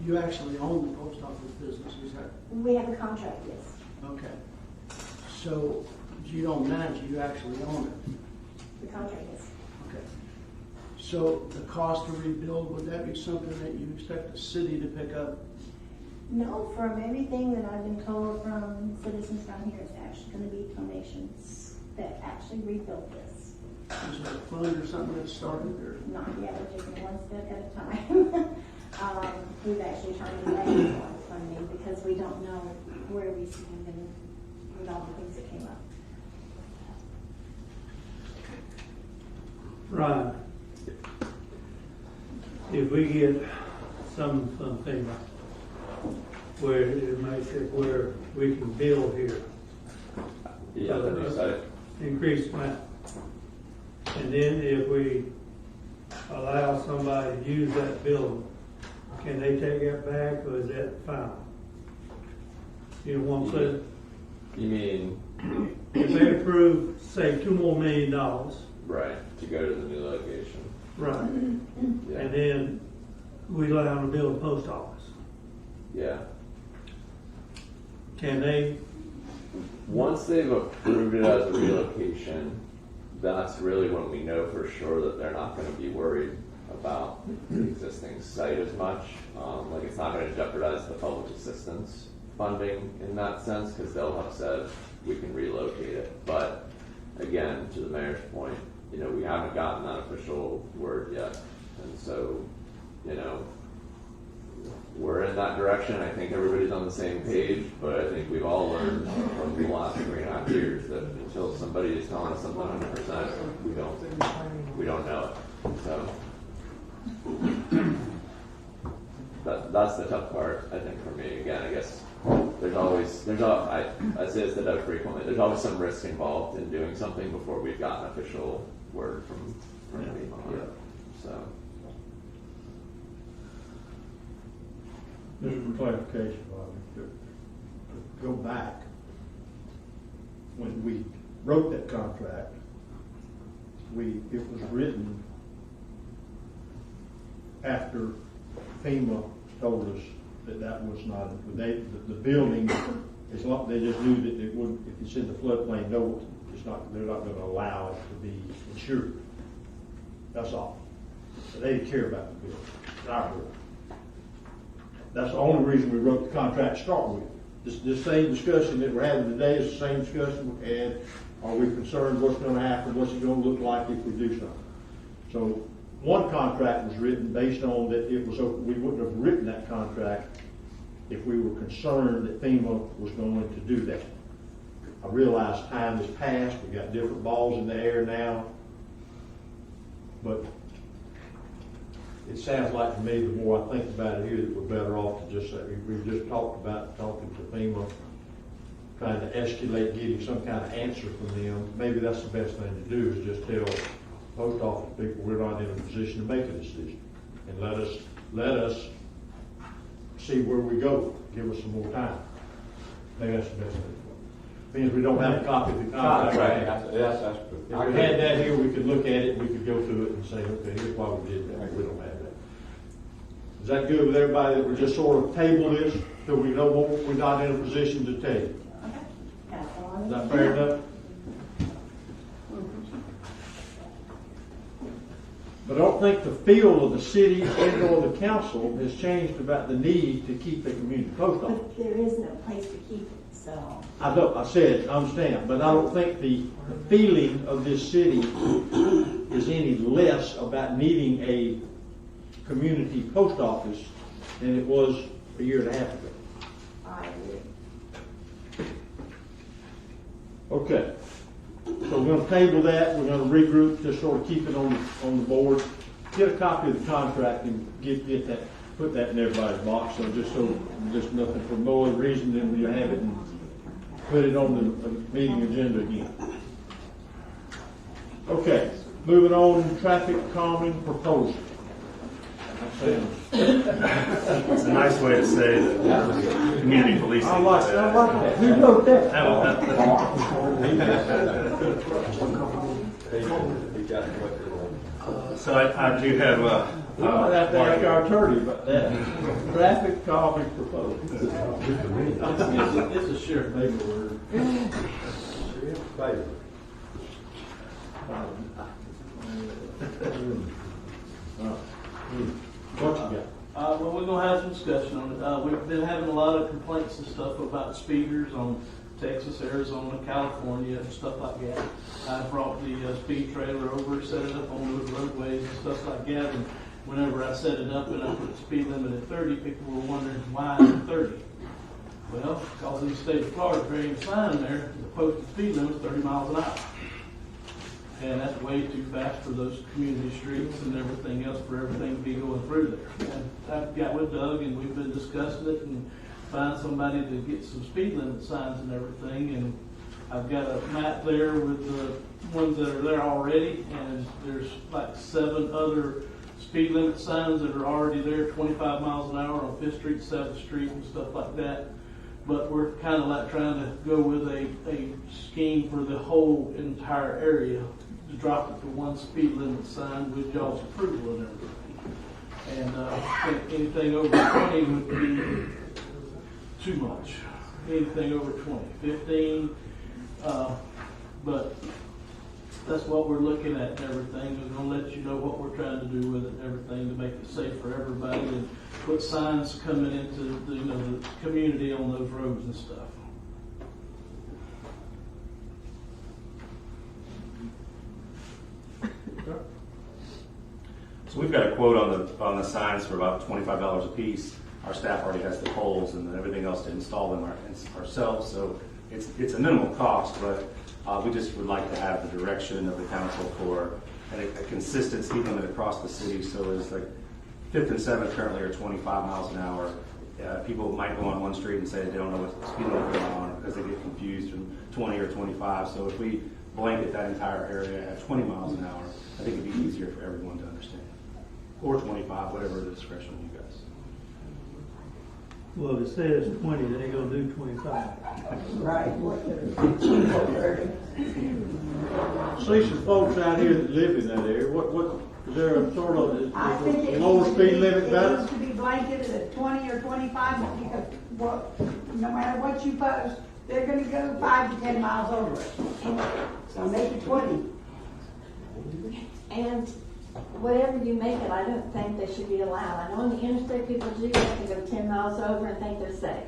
You actually own the post office business, is that? We have a contract, yes. Okay. So you don't manage it, you actually own it. The contract is. Okay. So the cost to rebuild, would that be something that you expect the city to pick up? No, from everything that I've been told from citizens down here, it's actually going to be donations that actually rebuild this. Is there a fund or something that started there? Not yet, we're taking one step at a time. We've actually tried to raise a lot of funding because we don't know where we stand and with all the things that came up. Ryan, if we get some FEMA, where it makes it where we can build here. Yeah, the new site. Increase amount. And then if we allow somebody to use that building, can they take that back, or is that final? You know what I'm saying? You mean, If they approve, say, $2 more million, right, to go to the new location? right, Yeah. and then we allow them to build a post office, Yeah. can they? Once they've approved it as a relocation, that's really when we know for sure that they're not going to be worried about the existing site as much. Like, it's not going to jeopardize the public assistance funding in that sense, because they'll have said we can relocate it. But again, to the mayor's point, you know, we haven't gotten that official word yet, and so, you know, we're in that direction. I think everybody's on the same page, but I think we've all learned from the last 3.5 years that until somebody is telling us something 100%, we don't know it. So that's the tough part, I think, for me. Again, I guess I say this to Doug frequently. There's always some risk involved in doing something before we've gotten official word from FEMA on it. So. Just for clarification, Bobby, to go back, when we wrote that contract, it was written after FEMA told us that was not, the building, it's not, they just knew that it wouldn't, if it's in the floodplain, no, it's not, they're not gonna allow it to be insured. That's all. So they didn't care about the building, it's our building. That's the only reason we wrote the contract to start with. This same discussion that we're having today is the same discussion we had. Are we concerned what's gonna happen, what's it gonna look like if we do something? So one contract was written based on that it was, we wouldn't have written that contract if we were concerned that FEMA was going to do that. I realize time has passed, we've got different balls in the air now, but it sounds like to me, the more I think about it here, that we're better off to just say, we've just talked about talking to FEMA, trying to escalate, getting some kind of answer from them. Maybe that's the best thing to do, is just tell post office people we're not in a position to make a decision. And let us see where we go. Give us some more time. Maybe that's the best thing. Means we don't have a copy of the contract. Right. Yes, If we had that here, we could look at it, we could go through it and say, okay, here's why we did that. We don't have that. Is that good with everybody, that we're just sort of table this till we know what we're not in a position to tell you? Is that fair enough? But I don't think the feel of the city and or the council has changed about the need to keep a community post office. But there is no place to keep it, so. I understand, but I don't think the feeling of this city is any less about needing a community post office than it was a year and a half ago. I agree. Okay. So we're going to table that. We're going to regroup, just sort of keep it on the board. Get a copy of the contract and get that, put that in everybody's box. So just nothing for no other reason than you have it and put it on the meeting agenda again. Okay, moving on, traffic calming proposal. It's a nice way to say that community policing. I like that. Who wrote that? So I do have We might have to ask our attorney about that. Traffic calming proposal. It's a sheriff favorite word. What you got? Well, we're gonna have some discussion on it. We've been having a lot of complaints and stuff about speeders on Texas, Arizona, California, and stuff like that. I brought the speed trailer over, set it up on those roadways and stuff like that. And whenever I set it up and I put the speed limit at 30, people were wondering why I'm 30. Well, because in the state of Florida, there ain't a sign there, the posted speed limit is 30 miles an hour. And that's way too fast for those community streets and everything else for everything to be going through there. And I've got with Doug and we've been discussing it and find somebody to get some speed limit signs and everything. And I've got a map there with the ones that are there already, and there's like 7 other speed limit signs that are already there, 25 miles an hour on 5th Street, 7th Street and stuff like that. But we're kind of like trying to go with a scheme for the whole entire area to drop it to 1 speed limit sign with y'all's approval and everything. And I think anything over 20 would be too much. Anything over 20, 15, but that's what we're looking at and everything. We're going to let you know what we're trying to do with it and everything to make it safe for everybody and put signs coming into the community on those roads and stuff. So we've got a quote on the signs for about $25 a piece. Our staff already has the poles and everything else to install them ourselves. So it's a minimal cost, but we just would like to have the direction of the council for a consistent speed limit across the city. So it's like 5th and 7th currently are 25 miles an hour. People might go on one street and say they don't know what speed limit they're on because they get confused from 20 or 25. So if we blanket that entire area at 20 miles an hour, I think it'd be easier for everyone to understand. Or 25, whatever the discretion of you guys. Well, if it says 20, they ain't gonna do 25. Right. See some folks out here that live in that area. What is there a sort of I think it lower needs to speed be- limit better? It needs to be blanketed at 20 or 25 because no matter what you post, they're gonna go 5 to 10 miles over it. So make it 20. And whatever you make it, I don't think they should be allowed. I know on the interstate people do, they can go 10 miles over and think they're safe.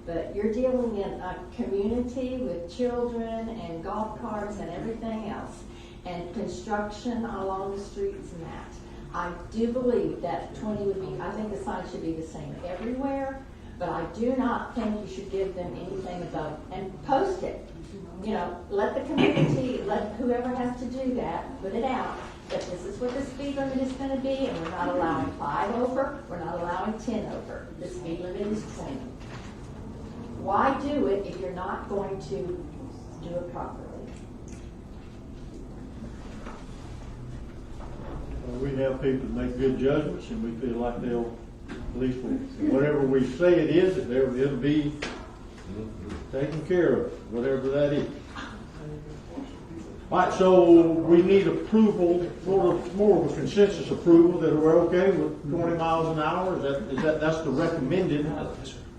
But you're dealing in a community with children and golf carts and everything else, and construction along the streets and that. I do believe that 20 would be, I think the sign should be the same everywhere, but I do not think you should give them anything above, and post it. You know, let the community, let whoever has to do that, put it out, that this is what the speed limit is going to be, and we're not allowing 5 over, we're not allowing 10 over. The speed limit is 20. Why do it if you're not going to do it properly? We have people that make good judgments, and we feel like they'll, at least whatever we say it is, that it'll be taken care of, whatever that is. All right, so we need approval, more of a consensus approval that we're okay with 20 miles an hour. That's the recommended.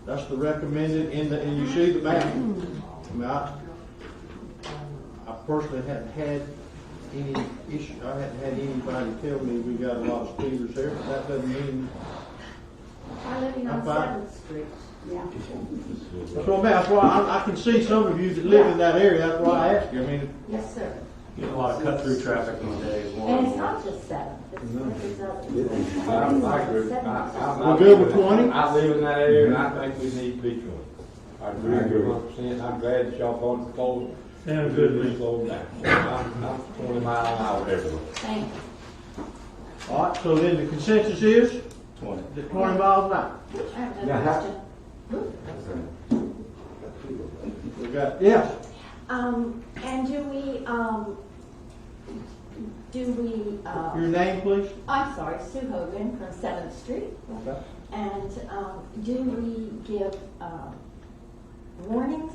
That's the recommended and you see the map. I mean, I personally hadn't had any issue. I hadn't had anybody tell me we got a lot of speeders there. But that doesn't mean. I'm living on 7th Street. Yeah. That's what I mean. That's why I can see some of you that live in that area. That's why I asked you. I mean, Yes, sir. Get a lot of cut through traffic these days. And it's not just 7th. It's I agree. we're good with 20. I live in that area, and I think we need to be 20. I agree 100%. I'm glad that y'all bought the clothes. Sounds good, We Lee. slowed down. I'm 20 miles an hour everywhere. Thank you. All right. So then the consensus is 20. the 20 miles an hour. I have Now, another how- question. We got yes. And Your name, please. I'm sorry, Sue Hogan from 7th Street. Okay. And do we give warnings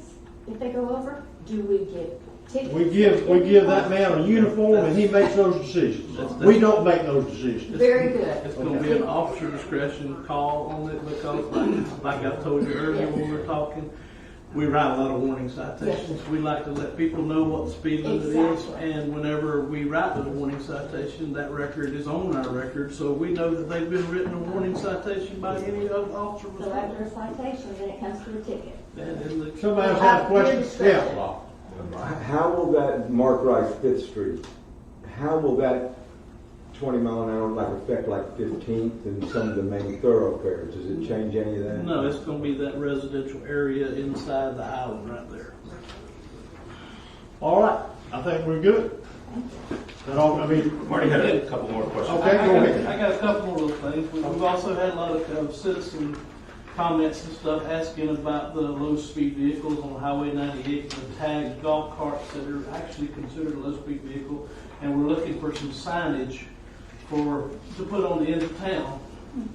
if they go over? Do we give tickets? We give that man a uniform and he makes those decisions. We don't make those decisions. Very good. It's going to be an officer discretion call on it because, like I told you earlier when we were talking, we write a lot of warning citations. We like to let people know what the speed limit is, Exactly. and whenever we write the warning citation, that record is on our record, so we know that they've been written a warning citation by any of the officer. So after a citation, then it comes to a ticket. Somebody else has a question? Discretion. Yeah. How will that Mark Rice 5th Street, how will that 20 mile an hour like affect like 15th and some of the main thoroughfares? Does it change any of that? No, it's going to be that residential area inside the island right there. All right. I think we're good. That all, I mean, I've already had a couple more questions. Okay, go ahead. I got a couple more little things. We've also had a lot of citizen comments and stuff asking about the low-speed vehicles on Highway 98, the tagged golf carts that are actually considered a low-speed vehicle, and we're looking for some signage to put on the end of town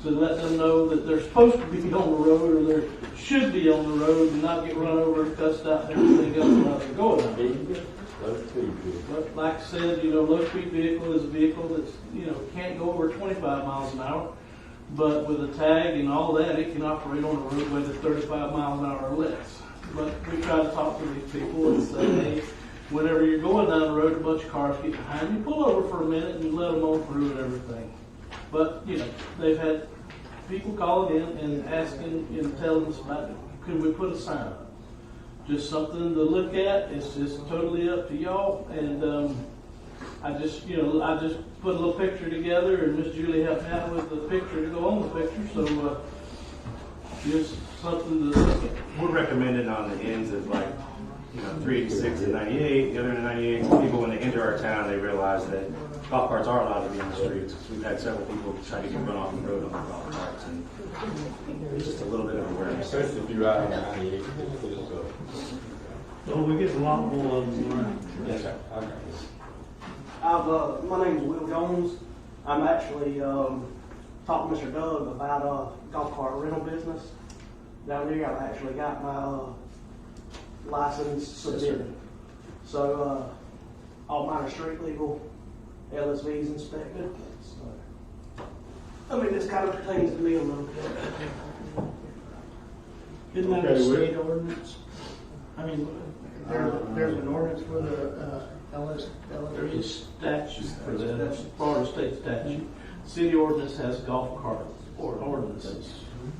to let them know that they're supposed to be on the road, or they should be on the road, and not get run over and cussed out and everything else while they're going. But like I said, low-speed vehicle is a vehicle that's, can't go over 25 miles an hour. But with a tag and all that, it can operate on a roadway that's 35 miles an hour or less. But we try to talk to these people and say, hey, whenever you're going down the road, a bunch of cars get behind you, pull over for a minute and let them on through and everything. But, they've had people calling in and asking and telling us about, could we put a sign up? Just something to look at. It's just totally up to y'all. And I just put a little picture together, and Miss Julie helped me out with the picture to go on the picture. So just something to look at. We're recommending on the ends of 386 and 98, the other 98. People, when they enter our town, they realize that golf carts are allowed to be on the streets. We've had several people try to get run off the road on their golf carts, and it's just a little bit of awareness. Especially if you ride on 98. So we get a lot more of them around. Yes, sir. Okay. My name is Will Jones. I'm actually talking to Mr. Doug about a golf cart rental business down there. I've actually got my license submitted. So all mine are street legal, LSV's inspected. So, this kind of pertains to me a little bit. Isn't that Okay, a Will. state ordinance? There's an ordinance for the There is statute for that. That's Florida state statute. City ordinance has golf cart ordinances.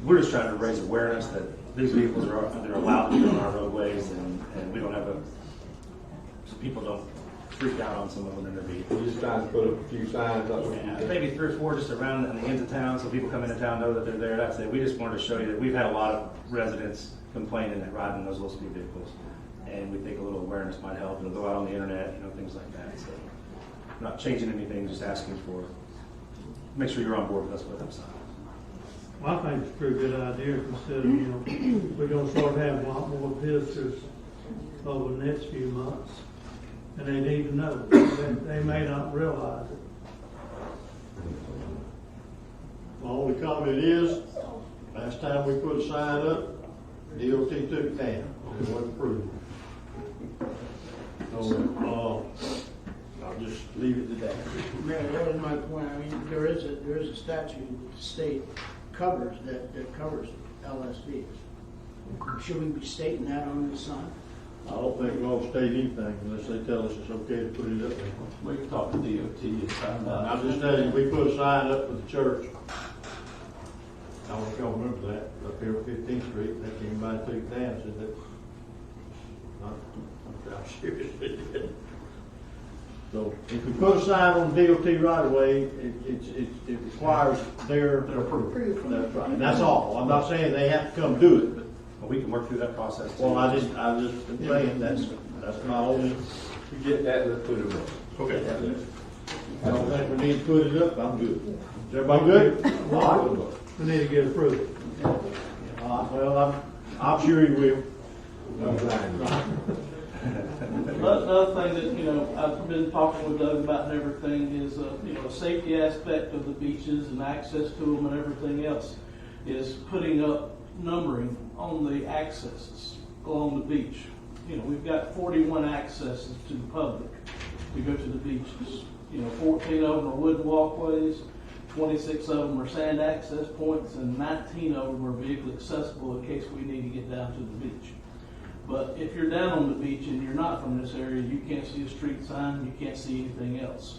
We're just trying to raise awareness that these vehicles they're allowed to be on our roadways, and we don't have so people don't freak out on some of them in their vehicles. We're just trying to put up a few signs up. Maybe 3 or 4 just around on the ends of town, so people come into town know that they're there. That's it. We just wanted to show you that we've had a lot of residents complaining that riding those low-speed vehicles, and we think a little awareness might help, and go out on the internet, things like that. So, we're not changing anything, just asking for, make sure you're on board with us with them signs. Well, I think it's a pretty good idea, considering, we're gonna start having a lot more visitors over the next few months. And they need to know, they may not realize it. my only comment is, last time we put a sign up, DOT took it down. It wasn't approved. So, I'll just leave it to that. Yeah, that was my point. There is a statute the state covers that covers LSVs. Should we be stating that on the sign? I don't think we'll state anything unless they tell us it's okay to put it up there. We can talk to DOT and find out. I'm just telling you, we put a sign up for the church. I don't know if y'all remember that, up here on 15th Street, that came by and took it down, and said that. I'm seriously did. So if we put a sign on the DOT right away, it requires their approval. That's right. And that's all. I'm not saying they have to come do it, but. Well, we can work through that process too. Well, I just been saying that's my only. We get that, let's put it up. Okay. I don't think we need to put it up. I'm good. Is everybody good? Well, we need to get approval. Well, I'm sure he will. Another thing that, I've been talking with Doug about and everything is, a safety aspect of the beaches and access to them and everything else is putting up numbering on the accesses along the beach. We've got 41 accesses to the public to go to the beaches. 14 of them are wooden walkways, 26 of them are sand access points, and 19 of them are vehicle accessible in case we need to get down to the beach. But if you're down on the beach and you're not from this area, you can't see a street sign, you can't see anything else.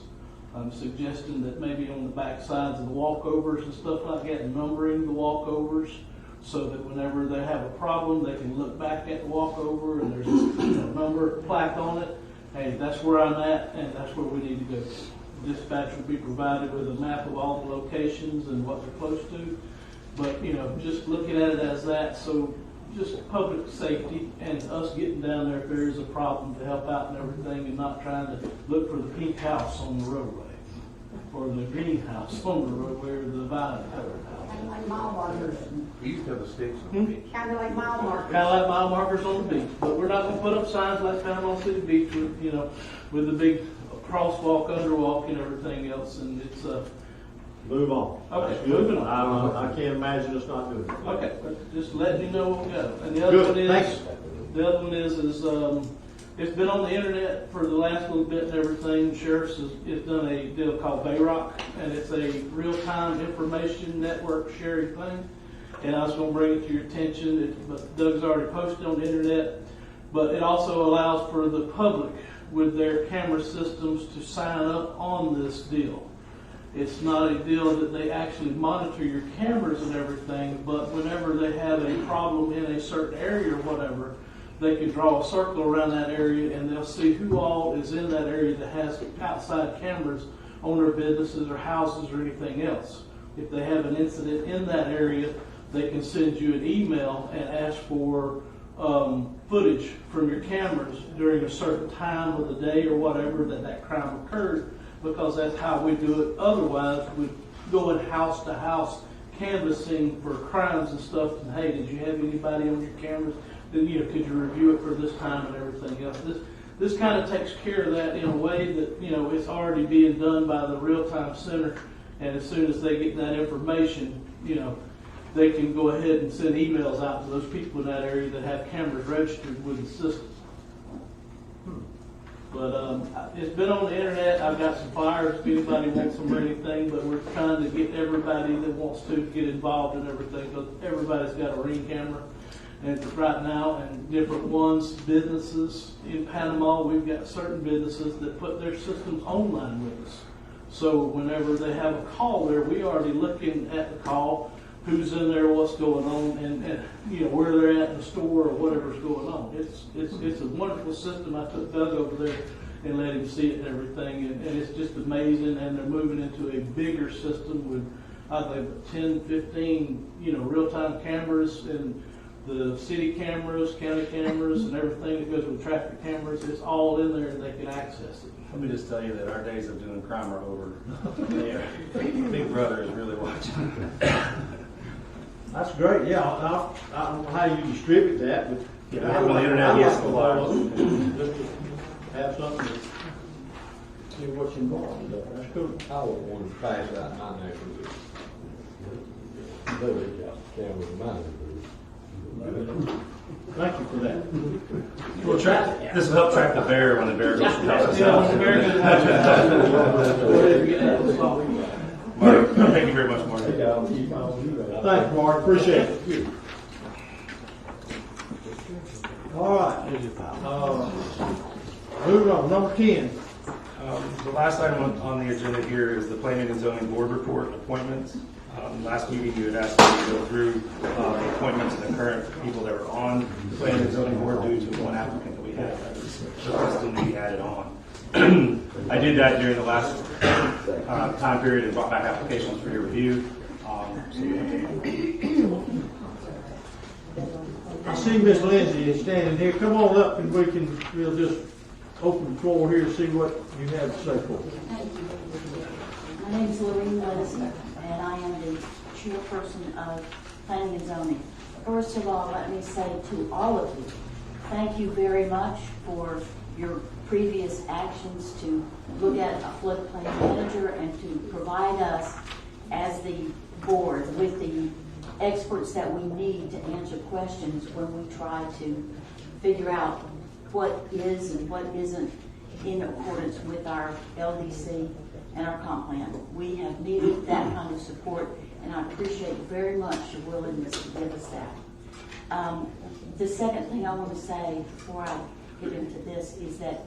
I'm suggesting that maybe on the back sides of the walkovers and stuff like that, numbering the walkovers so that whenever they have a problem, they can look back at the walkover and there's a number plaque on it. Hey, that's where I'm at and that's where we need to go. Dispatch will be provided with a map of all the locations and what they're close to. But, just looking at it as that, so just public safety and us getting down there if there is a problem to help out and everything, and not trying to look for the pink house on the roadway or the greenhouse on the roadway or the violet colored house. Kind of like mile markers. We used to have the stakes on the beach. Kind of like mile markers. Kind of like mile markers on the beach, but we're not gonna put up signs like Panama City Beach with, you know, with the big crosswalk, underwalk and everything else, and it's, Move on. Okay, That's good. moving on. I can't imagine us not doing it. okay, but just letting you know what we got. And the other Good, one is, thanks. the other one is, it's been on the internet for the last little bit and everything. Sheriff's has done a deal called Bayrock, and it's a real-time information network sharing thing. And I was gonna bring it to your attention, but Doug's already posted on the internet. But it also allows for the public with their camera systems to sign up on this deal. It's not a deal that they actually monitor your cameras and everything, but whenever they have a problem in a certain area or whatever, they can draw a circle around that area and they'll see who all is in that area that has outside cameras on their businesses or houses or anything else. If they have an incident in that area, they can send you an email and ask for footage from your cameras during a certain time of the day or whatever that crime occurred, because that's how we do it. Otherwise, we go in house to house canvassing for crimes and stuff. And hey, did you have anybody on your cameras? Then, you know, could you review it for this time and everything else? This kind of takes care of that in a way that, you know, it's already being done by the real-time center. And as soon as they get that information, you know, they can go ahead and send emails out to those people in that area that have cameras registered with the system. But it's been on the internet. I've got some flyers if anybody wants them or anything, but we're trying to get everybody that wants to get involved in everything, because everybody's got a Ring camera. And right now, and different ones, businesses in Panama, we've got certain businesses that put their systems online with us. So whenever they have a call there, we already looking at the call, who's in there, what's going on, and you know, where they're at in the store or whatever's going on. It's a wonderful system. I took Doug over there and let him see it and everything, and it's just amazing. And they're moving into a bigger system with, I think, 10, 15, you know, real-time cameras, and the city cameras, county cameras, and everything that goes with traffic cameras. It's all in there, and they can access it. Let me just tell you that our days of doing crime are over. Big Brother is really watching. That's great, yeah. I don't know how you distribute that, but. Yeah, on the internet, yes, the Just to have something to see what's involved. That's cool. I would want to pass out my neighborhood. Camera in my neighborhood. Thank you for that. We'll track it. This will help track the bear when the bear goes from house to house. Mark, thank you very much, Mark. Thank you, Mark. Appreciate it. All right. Moving on, number 10. The last item on the agenda here is the Planning and Zoning Board report appointments. Last meeting, you had asked me to go through the appointments of the current people that were on the Planning and Zoning Board due to one applicant that we had that was requesting to be added on. I did that during the last time period and brought back applications for your review. I see Miss Lindsay is standing here. Come on up and we'll just open the floor here and see what you have to say for us. Thank you. My name is Lorene Wilson, and I am the chairperson of Planning and Zoning. First of all, let me say to all of you, thank you very much for your previous actions to look at a floodplain manager and to provide us as the board with the experts that we need to answer questions when we try to figure out what is and what isn't in accordance with our LDC and our comp plan. We have needed that kind of support, and I appreciate very much your willingness to give us that. The second thing I want to say before I get into this is that,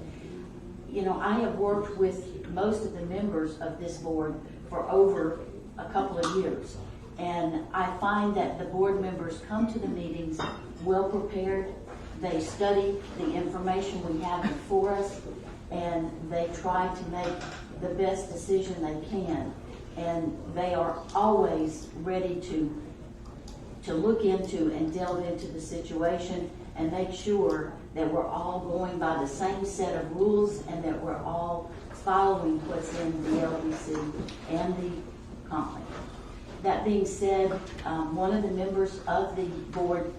you know, I have worked with most of the members of this board for over a couple of years, and I find that the board members come to the meetings well prepared. They study the information we have before us, and they try to make the best decision they can. And they are always ready to to look into and delve into the situation and make sure that we're all going by the same set of rules and that we're all following what's in the LDC and the comp plan. That being said, one of the members of the board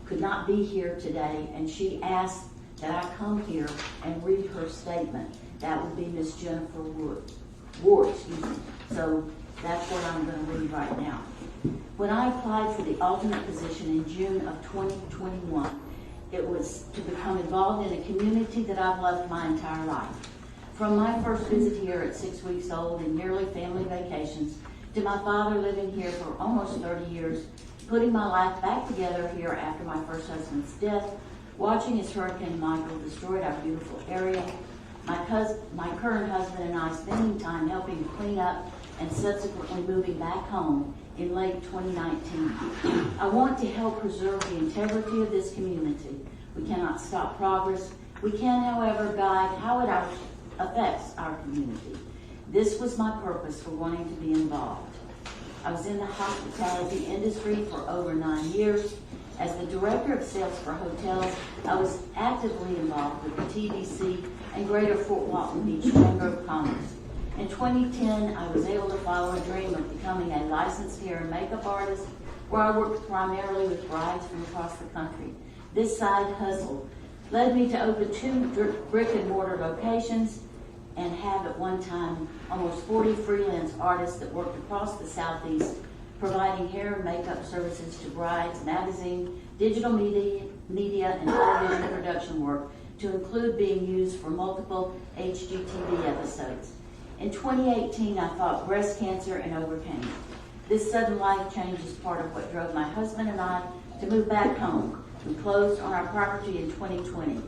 could not be here today, and she asked that I come here and read her statement. That would be Miss Jennifer Ward, excuse me. So that's what I'm going to read right now. When I applied for the alternate position in June of 2021, it was to become involved in a community that I've loved my entire life. From my first visit here at 6 weeks old and yearly family vacations, to my father living here for almost 30 years, putting my life back together here after my first husband's death, watching as Hurricane Michael destroyed our beautiful area, my current husband and I spending time helping to clean up and subsequently moving back home in late 2019. I want to help preserve the integrity of this community. We cannot stop progress. We can, however, guide how it affects our community. This was my purpose for wanting to be involved. I was in the hospitality industry for over 9 years. As the director of sales for hotels, I was actively involved with the TDC and Greater Fort Walton Beach Chamber of Commerce. In 2010, I was able to follow a dream of becoming a licensed hair and makeup artist, where I worked primarily with brides from across the country. This side hustle led me to open 2 brick and mortar locations and have at one time almost 40 freelance artists that worked across the Southeast, providing hair and makeup services to brides, magazine, digital media and television production work, to include being used for multiple HGTV episodes. In 2018, I fought breast cancer and overcame it. This sudden life change is part of what drove my husband and I to move back home. We closed on our property in 2020.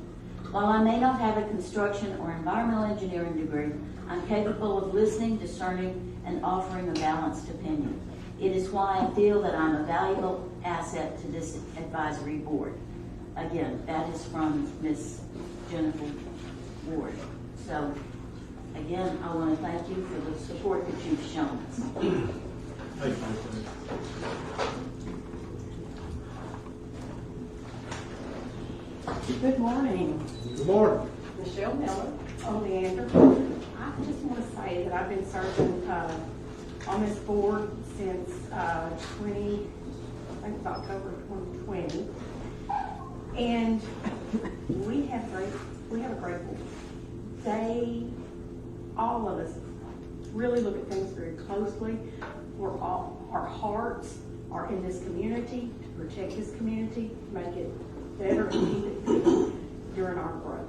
While I may not have a construction or environmental engineering degree, I'm capable of listening, discerning, and offering a balanced opinion. It is why I feel that I'm a valuable asset to this advisory board. Again, that is from Ms. Jennifer Ward. So, again, I want to thank you for the support that you've shown us. Thank you. Good morning. Good morning. Michelle Miller, Oleander. I just want to say that I've been serving on this board since I think it's October 2020. And we have a great board. All of us really look at things very closely. Our hearts are in this community, to protect this community, to make it better and keep it good during our growth.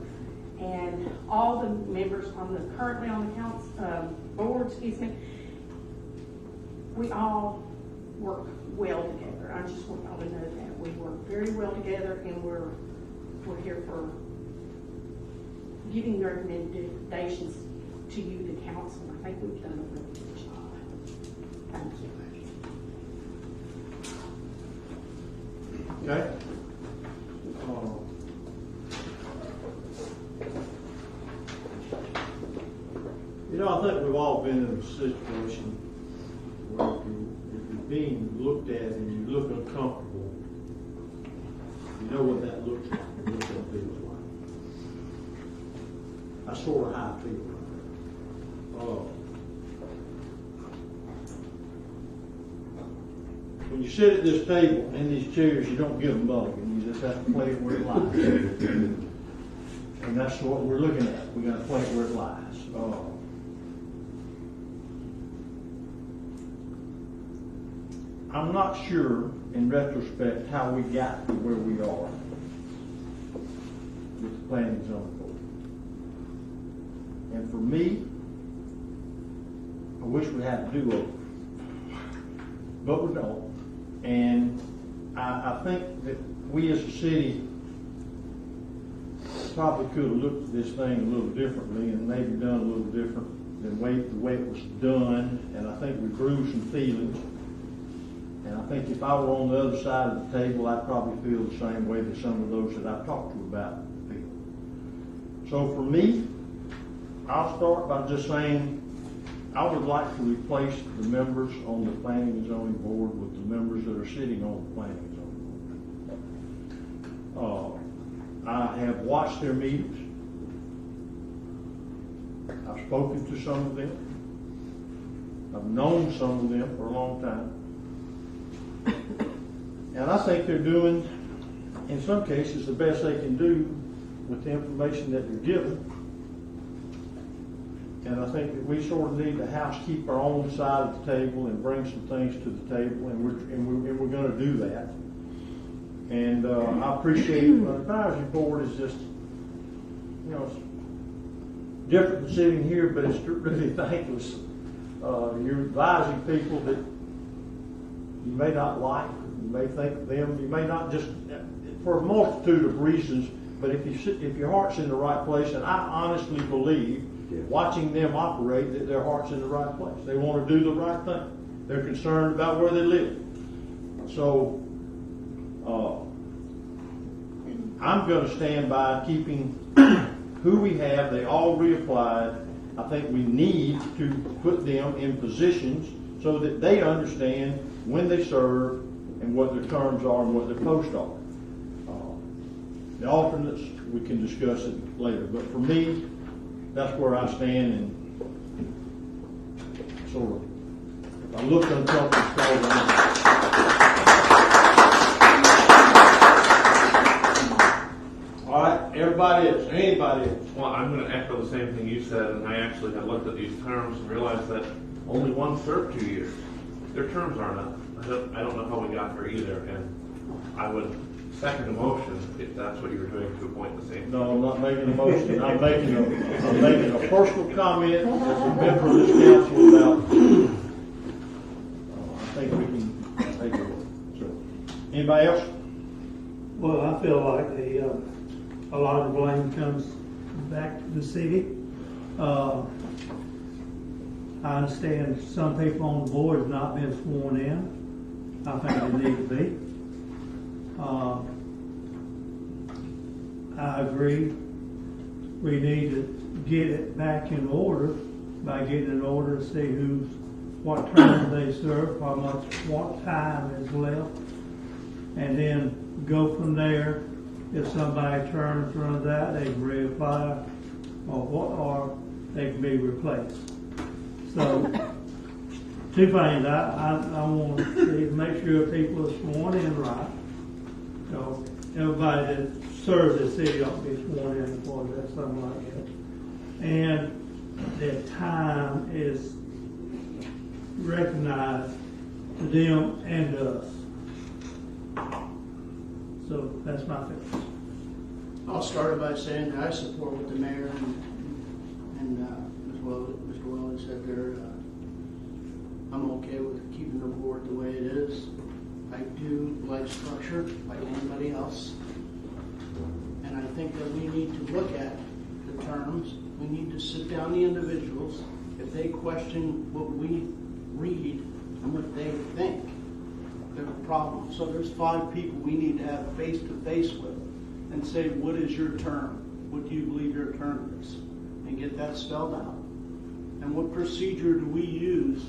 And all the members currently on the council board, we all work well together. I just want y'all to know that we work very well together, and we're here for giving recommendations to you, the council. I think we've done a really good job. Thank you. Okay. I think we've all been in a situation where if you're being looked at and you look uncomfortable, you know what that looks like, and what that feels like. That's sort of how I feel. When you sit at this table in these chairs, you don't give them mulligan. You just have to play it where it lies. And that's what we're looking at. We got to play it where it lies. I'm not sure, in retrospect, how we got to where we are with the planning and zoning board. And for me, I wish we had a do-over, but we don't. And I think that we as a city probably could have looked at this thing a little differently and maybe done a little different than the way it was done. And I think we grew some feelings. And I think if I were on the other side of the table, I'd probably feel the same way that some of those that I've talked to about feel. So for me, I'll start by just saying I would like to replace the members on the planning and zoning board with the members that are sitting on the planning and zoning board. I have watched their meetings. I've spoken to some of them. I've known some of them for a long time. And I think they're doing, in some cases, the best they can do with the information that they're given. And I think that we sort of need to keep our own side of the table and bring some things to the table, and we're going to do that. And I appreciate the advisory board is just, it's different than sitting here, but it's really thankless. You're advising people that you may not like, you may think them, you may not, just for a multitude of reasons. But if your heart's in the right place, and I honestly believe, watching them operate, that their heart's in the right place. They want to do the right thing. They're concerned about where they live. So I'm going to stand by keeping who we have. They all reapplied. I think we need to put them in positions so that they understand when they serve and what their terms are and what their posts are. The alternates, we can discuss it later. But for me, that's where I stand, and sort of, if I look uncomfortable, all right, everybody else, anybody else? Well, I'm going to echo the same thing you said, and I actually had looked at these terms and realized that only one served 2 years. Their terms aren't up. I don't know how we got there either, and I would second the motion if that's what you were doing to appoint the same. No, I'm not making a motion. I'm making a personal comment as a member of this council about. I think we can take it. So, anybody else? Well, I feel like a lot of the blame comes back to the city. I understand some people on the board have not been sworn in. I think they need to be. I agree. We need to get it back in order by getting in order to see what term they serve, what time is left, and then go from there. If somebody's term runs out, they can reapply, or they can be replaced. So, two things. I want to make sure people are sworn in right. So everybody that serves the city ought to be sworn in before there's something like that. And that time is recognized to them and to us. So that's my feeling. I'll start by saying that I support what the mayor and Mr. Wells said there. I'm okay with keeping the board the way it is. I do like structure like anybody else. And I think that we need to look at the terms. We need to sit down the individuals. If they question what we read and what they think, there's a problem. So there's 5 people we need to have face to face with and say, what is your term? What do you believe your term is? And get that spelled out. And what procedure do we use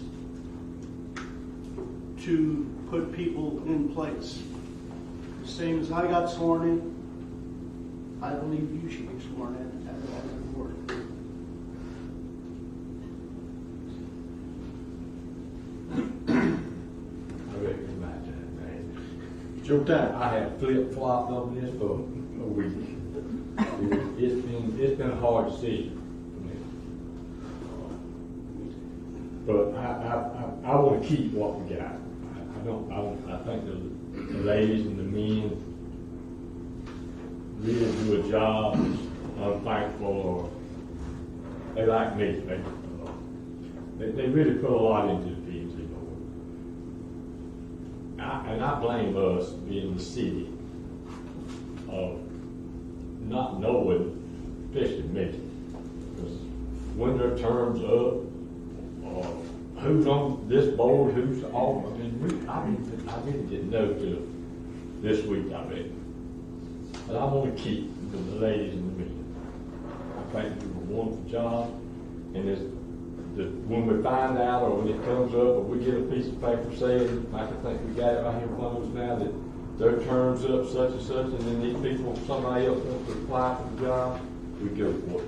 to put people in place? The same as I got sworn in, I believe you should be sworn in as a board. I reckon my time, man. It's your time. I have flip-flopped on this for a week. It's been a hard decision for me. But I want to keep what we got. I think the ladies and the men really do a job. I'm thankful, or they like me. They really put a lot into the P&Z board. And I blame us being the city of not knowing, especially me, because when their term's up, who's on this board, who's off. I mean, I really didn't know till this week, I bet. But I want to keep the ladies and the men. I think they do a wonderful job, and that when we find out or when it comes up, or we get a piece of paper saying, like I think we got it right here in front of us now, that their term's up such and such, and then these people, somebody else wants to apply for the job, we go for it.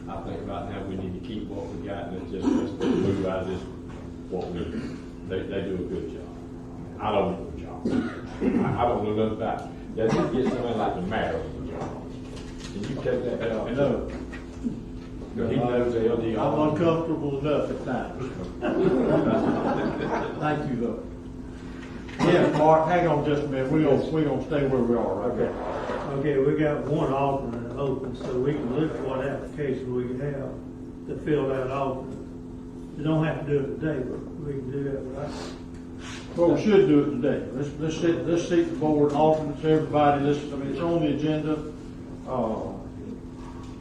I think right now we need to keep what we got and just move out of this, what we do. They do a good job. I don't do a job. I don't know nothing about it. Yeah, just get somebody like the mayor on the job. Can you take that out? No. He knows LD. I'm uncomfortable enough at times. Thank you, though. Yeah, Mark, hang on just a minute. We're gonna stay where we are right now. Okay, we got one alternate open, so we can look at what application we have to fill that alternate. We don't have to do it today, but we can do that right. Well, we should do it today. Let's seat the board alternates, everybody. I mean, it's on the agenda.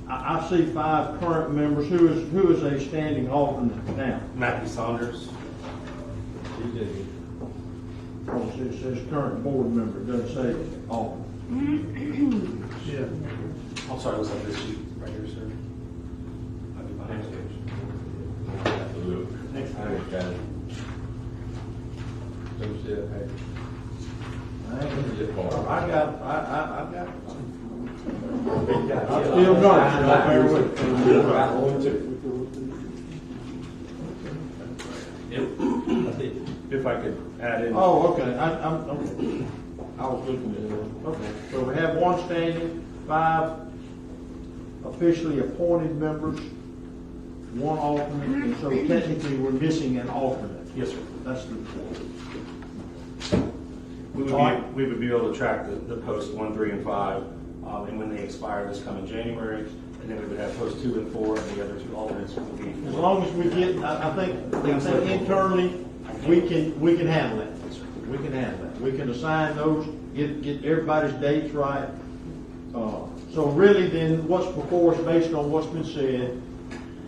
I see 5 current members. Who is a standing alternate now? Matthew Saunders. He did it. Oh, it says current board member, it doesn't say alternate. Yeah. I'm sorry, what's up this sheet right here, sir? I'll be behind you. Look, next time we got it. Don't you see that paper? I got. I'm still going. Y'all bear with me. If I could add in. Oh, okay. I was looking at it. Okay. So we have 1 standing, 5 officially appointed members, 1 alternate, and so technically we're missing an alternate. Yes, sir. That's the. We would be able to track the post 1, 3, and 5, and when they expire this coming January, and then we would have post 2 and 4, and the other 2 alternates will be. As long as we get, I think internally, we can handle that. We can handle that. We can assign those, get everybody's dates right. So really then, what's before us based on what's been said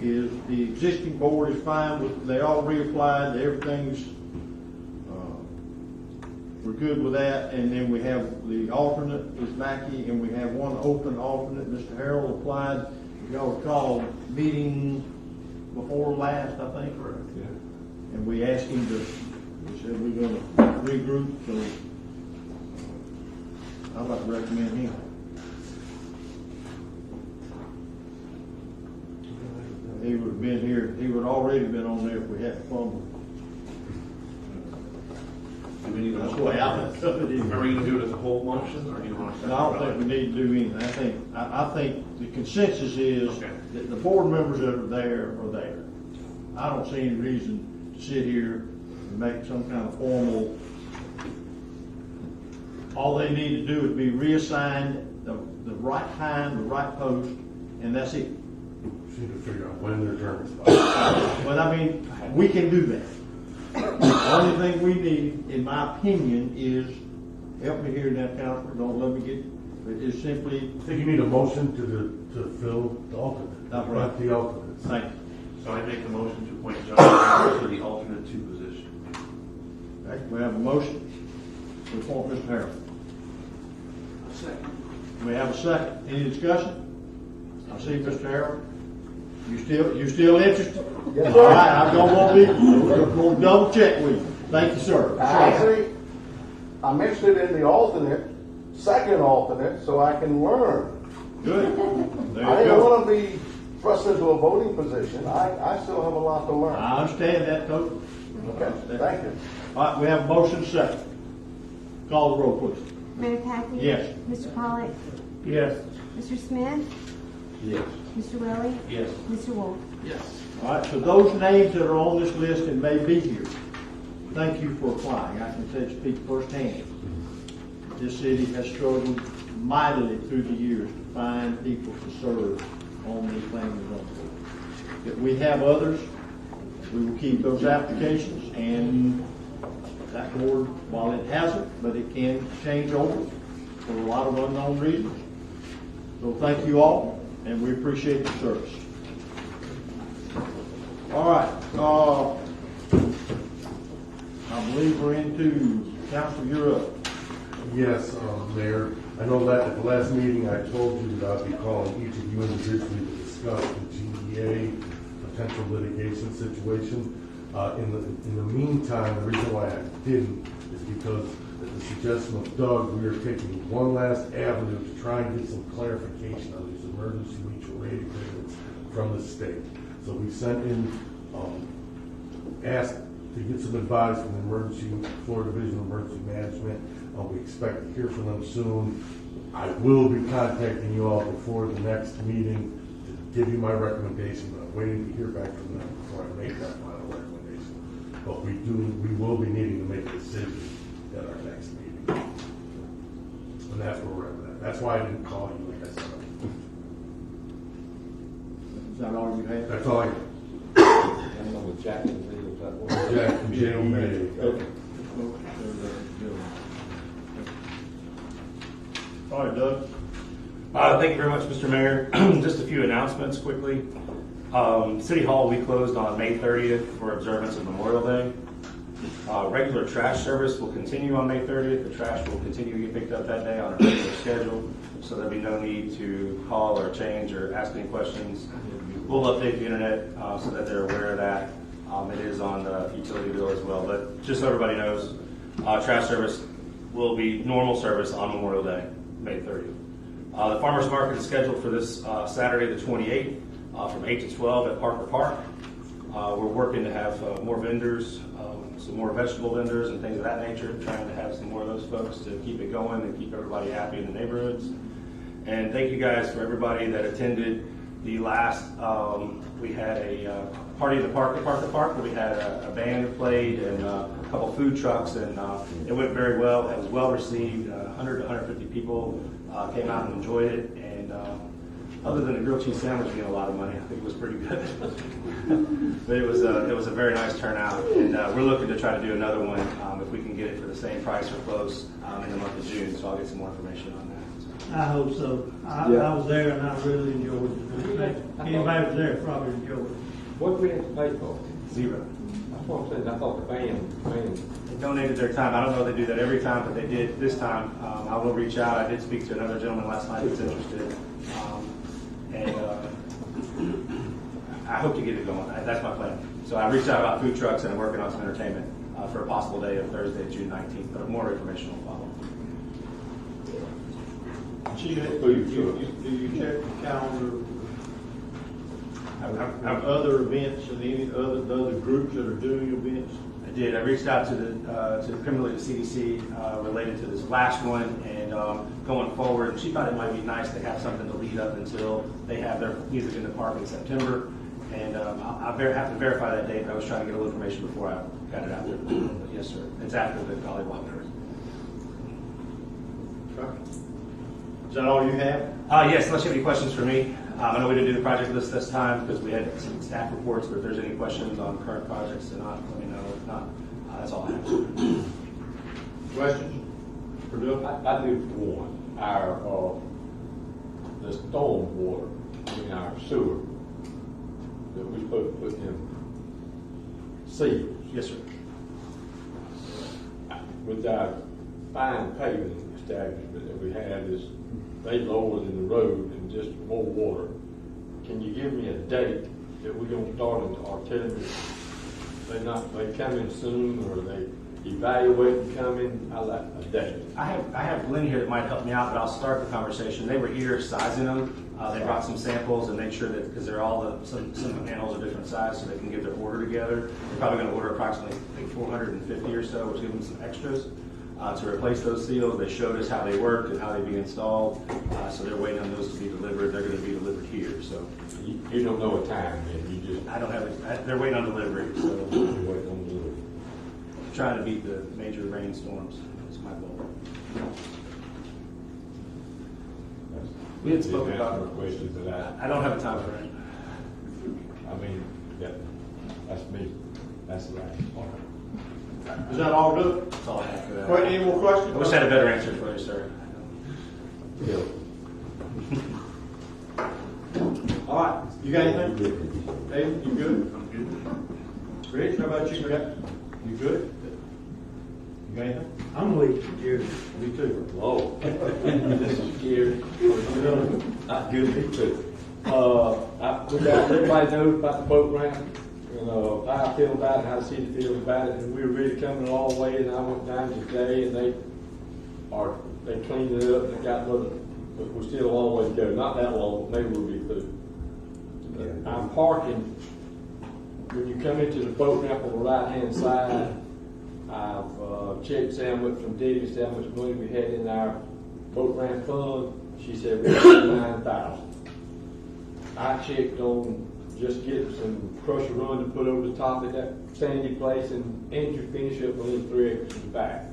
is the existing board is fine with, they all reapplied, everything's, we're good with that, and then we have the alternate is Mackey, and we have 1 open alternate. Mr. Harrell applied, if y'all recall, meeting before last, I think. Correct, yeah. And we asked him to, we said we're gonna regroup, so I'd like to recommend him. He would have been here, he would have already been on there if we hadn't fumbled. That's the way I look at it. Are we going to do it as a whole motion, or do you want to? No, I don't think we need to do anything. I think the consensus is that the board members that are there. I don't see any reason to sit here and make some kind of formal. All they need to do is be reassigned the right time, the right post, and that's it. Just need to figure out when their term expires. But I mean, we can do that. The only thing we need, in my opinion, is, help me here now, Counselor, don't let me get, it is simply. I think you need a motion to fill the alternate. That's right. Not the alternate. Thank you. So I make the motion to appoint John Harris to the alternate 2 position. Okay, we have a motion to appoint Mr. Harrell. Second. We have a second. Any discussion? I see Mr. Harrell. You still interested? Yes. All right, I'm gonna double check with you. Thank you, sir. Actually, I'm interested in the alternate, second alternate, so I can learn. Good. There I you don't go. want to be thrust into a voting position. I still have a lot to learn. I understand that totally. Okay, thank you. All right, we have a motion second. Call the roll, please. Mayor Packard? Yes. Mr. Pollak? Yes. Mr. Smith? Yes. Mr. Willie? Yes. Mr. Wolf? Yes. All right, so those names that are on this list and may be here, thank you for applying. I can speak firsthand. This city has struggled mightily through the years to find people to serve on these planning and zoning boards. If we have others, we will keep those applications, and that board, while it hasn't, but it can change over for a lot of unknown reasons. So thank you all, and we appreciate your service. All right, I believe we're into, Council, you're up. Yes, Mayor. I know that at the last meeting I told you that I'd be calling each of you individually to discuss the GEA, the potential litigation situation. In the meantime, the reason why I didn't is because at the suggestion of Doug, we are taking one last avenue to try and get some clarification on these emergency mutual aid agreements from the state. So we sent in, asked to get some advice from the Florida Division of Emergency Management. We expect to hear from them soon. I will be contacting you all before the next meeting to give you my recommendation, but I'm waiting to hear back from them before I make that final recommendation. But we will be needing to make a decision at our next meeting. And that's where we're at. That's why I didn't call you, like I said. Is that all you have? That's all I have. I'm on the Jacksonville, that one. Jackson, J.E.A. Okay. All right, Doug. Thank you very much, Mr. Mayor. Just a few announcements quickly. City Hall, we closed on May 30th for observance of Memorial Day. Regular trash service will continue on May 30th. The trash will continue to get picked up that day on a regular schedule, so there'll be no need to call or change or ask any questions. We'll update the internet so that they're aware of that. It is on the utility bill as well, but just so everybody knows, trash service will be normal service on Memorial Day, May 30th. The farmers market is scheduled for this Saturday, the 28th, from 8 to 12 at Parker Park. We're working to have more vendors, some more vegetable vendors and things of that nature, trying to have some more of those folks to keep it going and keep everybody happy in the neighborhoods. And thank you guys for everybody that attended the last, we had a party at the Parker Park where we had a band that played and a couple food trucks, and it went very well. It was well received. 100 to 150 people came out and enjoyed it, and other than a grilled cheese sandwich being a lot of money, I think it was pretty good. But it was a very nice turnout, and we're looking to try to do another one if we can get it for the same price or close in the month of June. So I'll get some more information on that. I hope so. I was there and I really enjoyed it. Anybody was there probably enjoyed it. What we have to pay for? Zero. That's what I'm saying. I thought the band. They donated their time. I don't know if they do that every time, but they did this time. I will reach out. I did speak to another gentleman last night that's interested. I hope to get it going. That's my plan. So I reached out about food trucks and I'm working on some entertainment for a possible day of Thursday, June 19th. But more information will follow. Chief, do you check the calendar of other events and any other groups that are doing events? I did. I reached out to the criminal to CDC related to this last one and going forward. And she thought it might be nice to have something to lead up until they have their music in the park in September. And I'll have to verify that date. I was trying to get a little information before I got it out there. But yes, sir. It's after the Golly Walker. Is that all you have? Yes, unless you have any questions for me. I know we didn't do the project list this time because we had some staff reports, but if there's any questions on current projects or not, let me know. If not, that's all I have. Questions? Purdue? I do for one. The storm water in our sewer that we're supposed to put in seals. Yes, sir. With our fine paving establishment that we have, they lower than the road and just more water. Can you give me a date that we're going to start in the artillery? They come in soon, or they evaluate and come in? I like a date. I have Lynn here that might help me out, but I'll start the conversation. They were here sizing them. They brought some samples and made sure that, because they're all some panels are different size, so they can get their order together. They're probably going to order approximately 450 or so, which gives them some extras. To replace those seals. They showed us how they worked and how they'd be installed. So they're waiting on those to be delivered. They're going to be delivered here. So you don't know a time, man. You just I don't have it. They're waiting on delivery. So waiting on delivery. Trying to beat the major rainstorms. That's my goal. We had spoken about questions that I don't have a time for it. I mean, yeah, that's me. That's right. Is that all good? That's all I have for that. Quite any more questions? I wish I had a better answer for you, sir. Yeah. All right. You got anything? Dave, you good? I'm good. Rich, how about you? You good? You got anything? I'm weak, Jerry. Me too. Whoa. This is scary. Not good. Me too. Everybody knows about the boat ramp, and how I feel about it, how the city feels about it, and we're really coming a long way. And I went down today, and they cleaned it up and they got another, but we're still a long way to go. Not that long, maybe we'll be through. I'm parking. When you come into the boat ramp on the right-hand side, I've checked Sam from Debbie, see how much money we had in our boat ramp fund. She said we had $9,000. I checked on just getting some crusher run to put over the top of that sandy place, and Andrew finished up on these 3 acres in the back.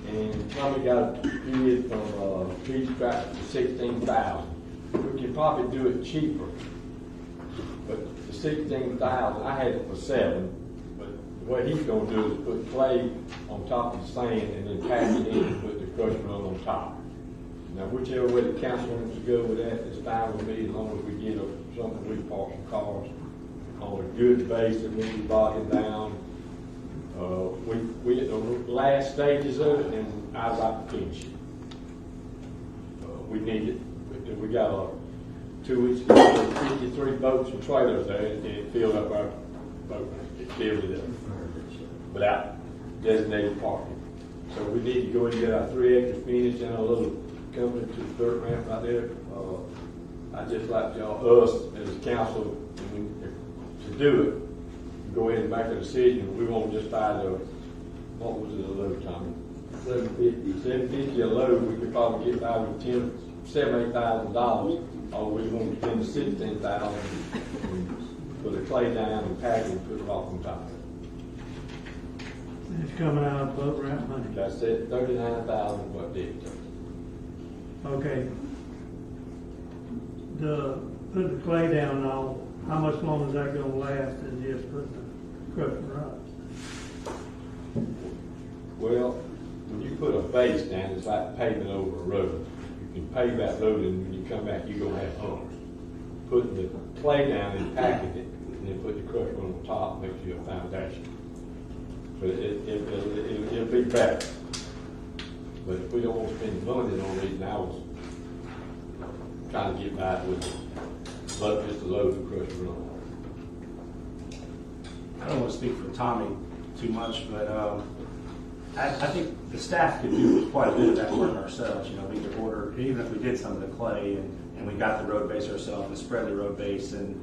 And Tommy got a bid from Beach Track for $16,000. We could probably do it cheaper, but the $16,000, I had it for $7,000. But what he's going to do is put clay on top of the sand and then pack it in and put the crusher run on top. Now, whichever way the council wants to go with that is fine with me, as long as we get something we park some cars on a good base that we can bogging down. We at the last stages of it, and I'd like to finish it. We need it. We got 2 weeks ago, 53 boats and trailers there, and it filled up our boat. It filled it up without designated parking. So we need to go and get our 3 acres finished and a little coming to the dirt ramp right there. I just like us as a council to do it. Go ahead and make a decision. We won't just buy what was it a load, Tommy? $750 a load. We could probably get by with $8,000. Or we won't spend the $16,000 and put the clay down and pack it and put it off on top. It's coming out of boat ramp money. That's it, $39,000 what did it? Okay. Put the clay down now, how much longer is that gonna last than just putting the crushed rock? Well, when you put a base down, it's like paving over a road. You can pave that road, and when you come back, you're gonna have humps. Putting the clay down and packing it, and then put the crushed on the top makes you a foundation. But it'll be better. But if we don't want to spend money on these hours, trying to get by with just a load of crushed run. I don't want to speak for Tommy too much, but I think the staff could do quite a bit of that work ourselves. You know, we could order, even if we did some of the clay and we got the road base ourselves and spread the road base and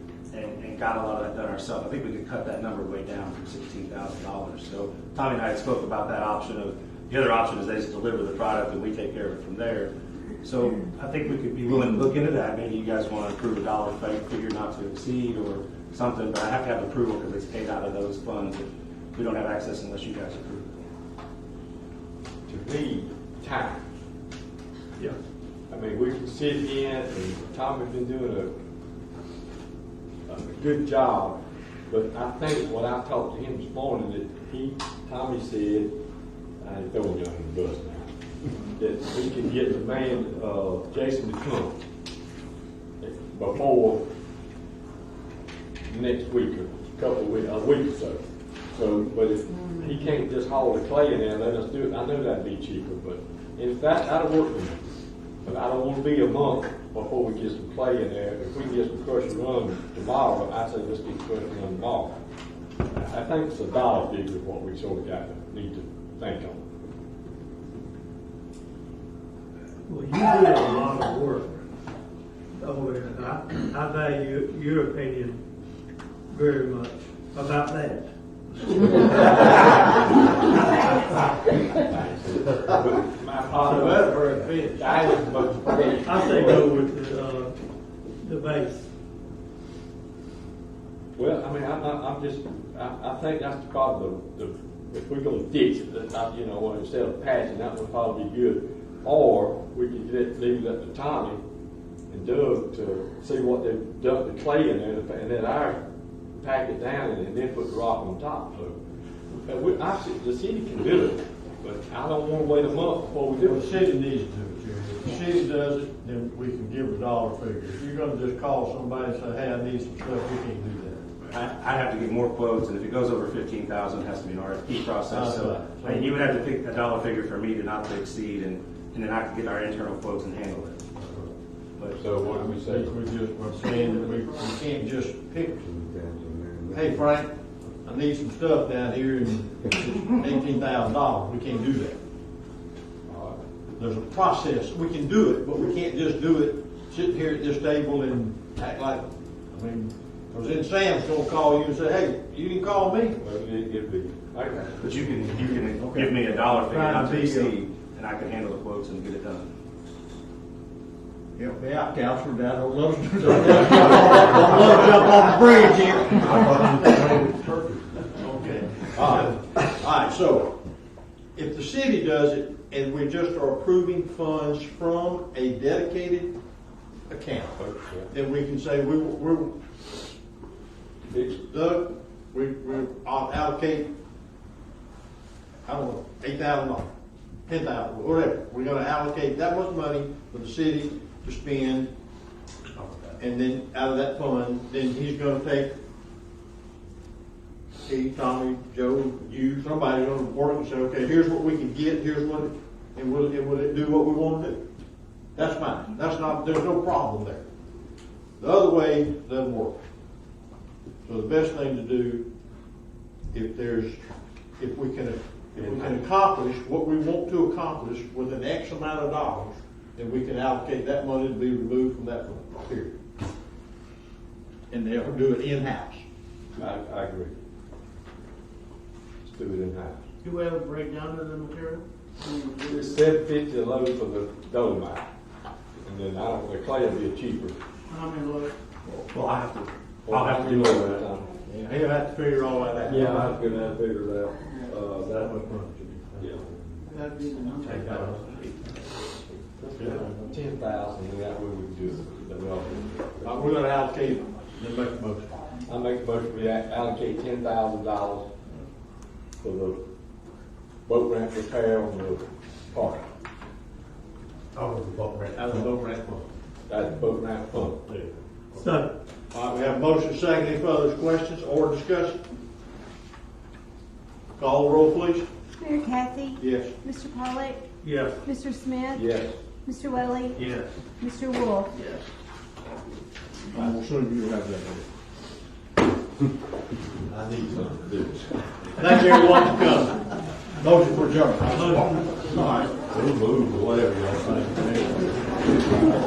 got a lot of that done ourselves, I think we could cut that number way down from $16,000. So Tommy and I had spoke about that option of, the other option is they just deliver the product and we take care of it from there. So I think we could be willing to look into that. Maybe you guys want to approve a dollar figure not to exceed or something, but I have to have approval because it's paid out of those funds. We don't have access unless you guys approve To me, time. Yeah. I mean, we can sit in, and Tommy's been doing a good job, but I think what I talked to him this morning, that Tommy said, I ain't throwing you under the bus now, that we can get the man, Jason to come before next week or a week or so. So, but if he can't just haul the clay in there and let us do it, I know that'd be cheaper, but in fact, that'll work for me. But I don't want to be a month before we get some clay in there. If we can get some crushed run tomorrow, I say let's get crushed run tomorrow. I think it's a dollar figure what we sort of need to think on. Well, you do a lot of work over there. I value your opinion very much about that. I say go with the base. Well, I mean, I think that's probably if we're going to fix it, instead of patching, that would probably be good. Or we could leave it up to Tommy and Doug to see what they've done, the clay in there, and then pack it down and then put the rock on top. So the city can do it, but I don't want to wait a month before we do it. The city needs to do it, Jerry. If the city does it, then we can give a dollar figure. If you're gonna just call somebody and say, hey, I need some stuff, we can't do that. I have to get more quotes, and if it goes over $15,000, it has to be an RFP process. So I mean, you would have to pick a dollar figure for me to not to exceed, and then I could get our internal quotes and handle it. So what do we say? We're saying that we can't just pick, hey Frank, I need some stuff down here and $18,000. We can't do that. There's a process. We can do it, but we can't just do it sitting here at this table and act like, I mean, because then Sam's gonna call you and say, hey, you didn't call me. But you can give me a dollar figure not to exceed, and I can handle the quotes and get it done. Help me out, Counselor, Dad, don't let us jump off the bridge here. Okay. All right, so if the city does it and we just are approving funds from a dedicated account, then we can say we'll allocate, I don't know, $8,000, $10,000, whatever. We're gonna allocate that much money for the city to spend, and then out of that fund, then he's gonna take Steve, Tommy, Joe, you, somebody's gonna work and say, okay, here's what we can get, here's what, and will it do what we want to do? That's fine. That's not, there's no problem there. The other way doesn't work. So the best thing to do, if we can accomplish what we want to accomplish with an X amount of dollars, then we can allocate that money to be removed from that fund, period. And they'll do it in-house. I agree. Let's do it in-house. Do we have a breakdown of the material? It's $7.50 a load for the dolomite, and then the clay will be cheaper. How many loads? Well, I'll have to do all that. Yeah, he'll have to figure all that out. Yeah, I'm gonna have to figure it out. That much money. Yeah. That'd be the number. 10,000, and that way we can do it. We're gonna allocate it, then make the motion. I make the motion, we allocate $10,000 for the boat ramp repair on the park. Out of the boat ramp. Out of the boat ramp fund. That's the boat ramp fund. So, All right, we have a motion, second. Any further questions or discussion? Call the roll, please. Mayor Kathy? Yes. Mr. Pollak? yes. Mr. Smith? Yes. Mr. Welly? Yes. Mr. Wolf? Yes. I will soon you have that. I need something to do. Thank you everyone for coming. Motion for adjournment. All right. Move, whatever y'all think.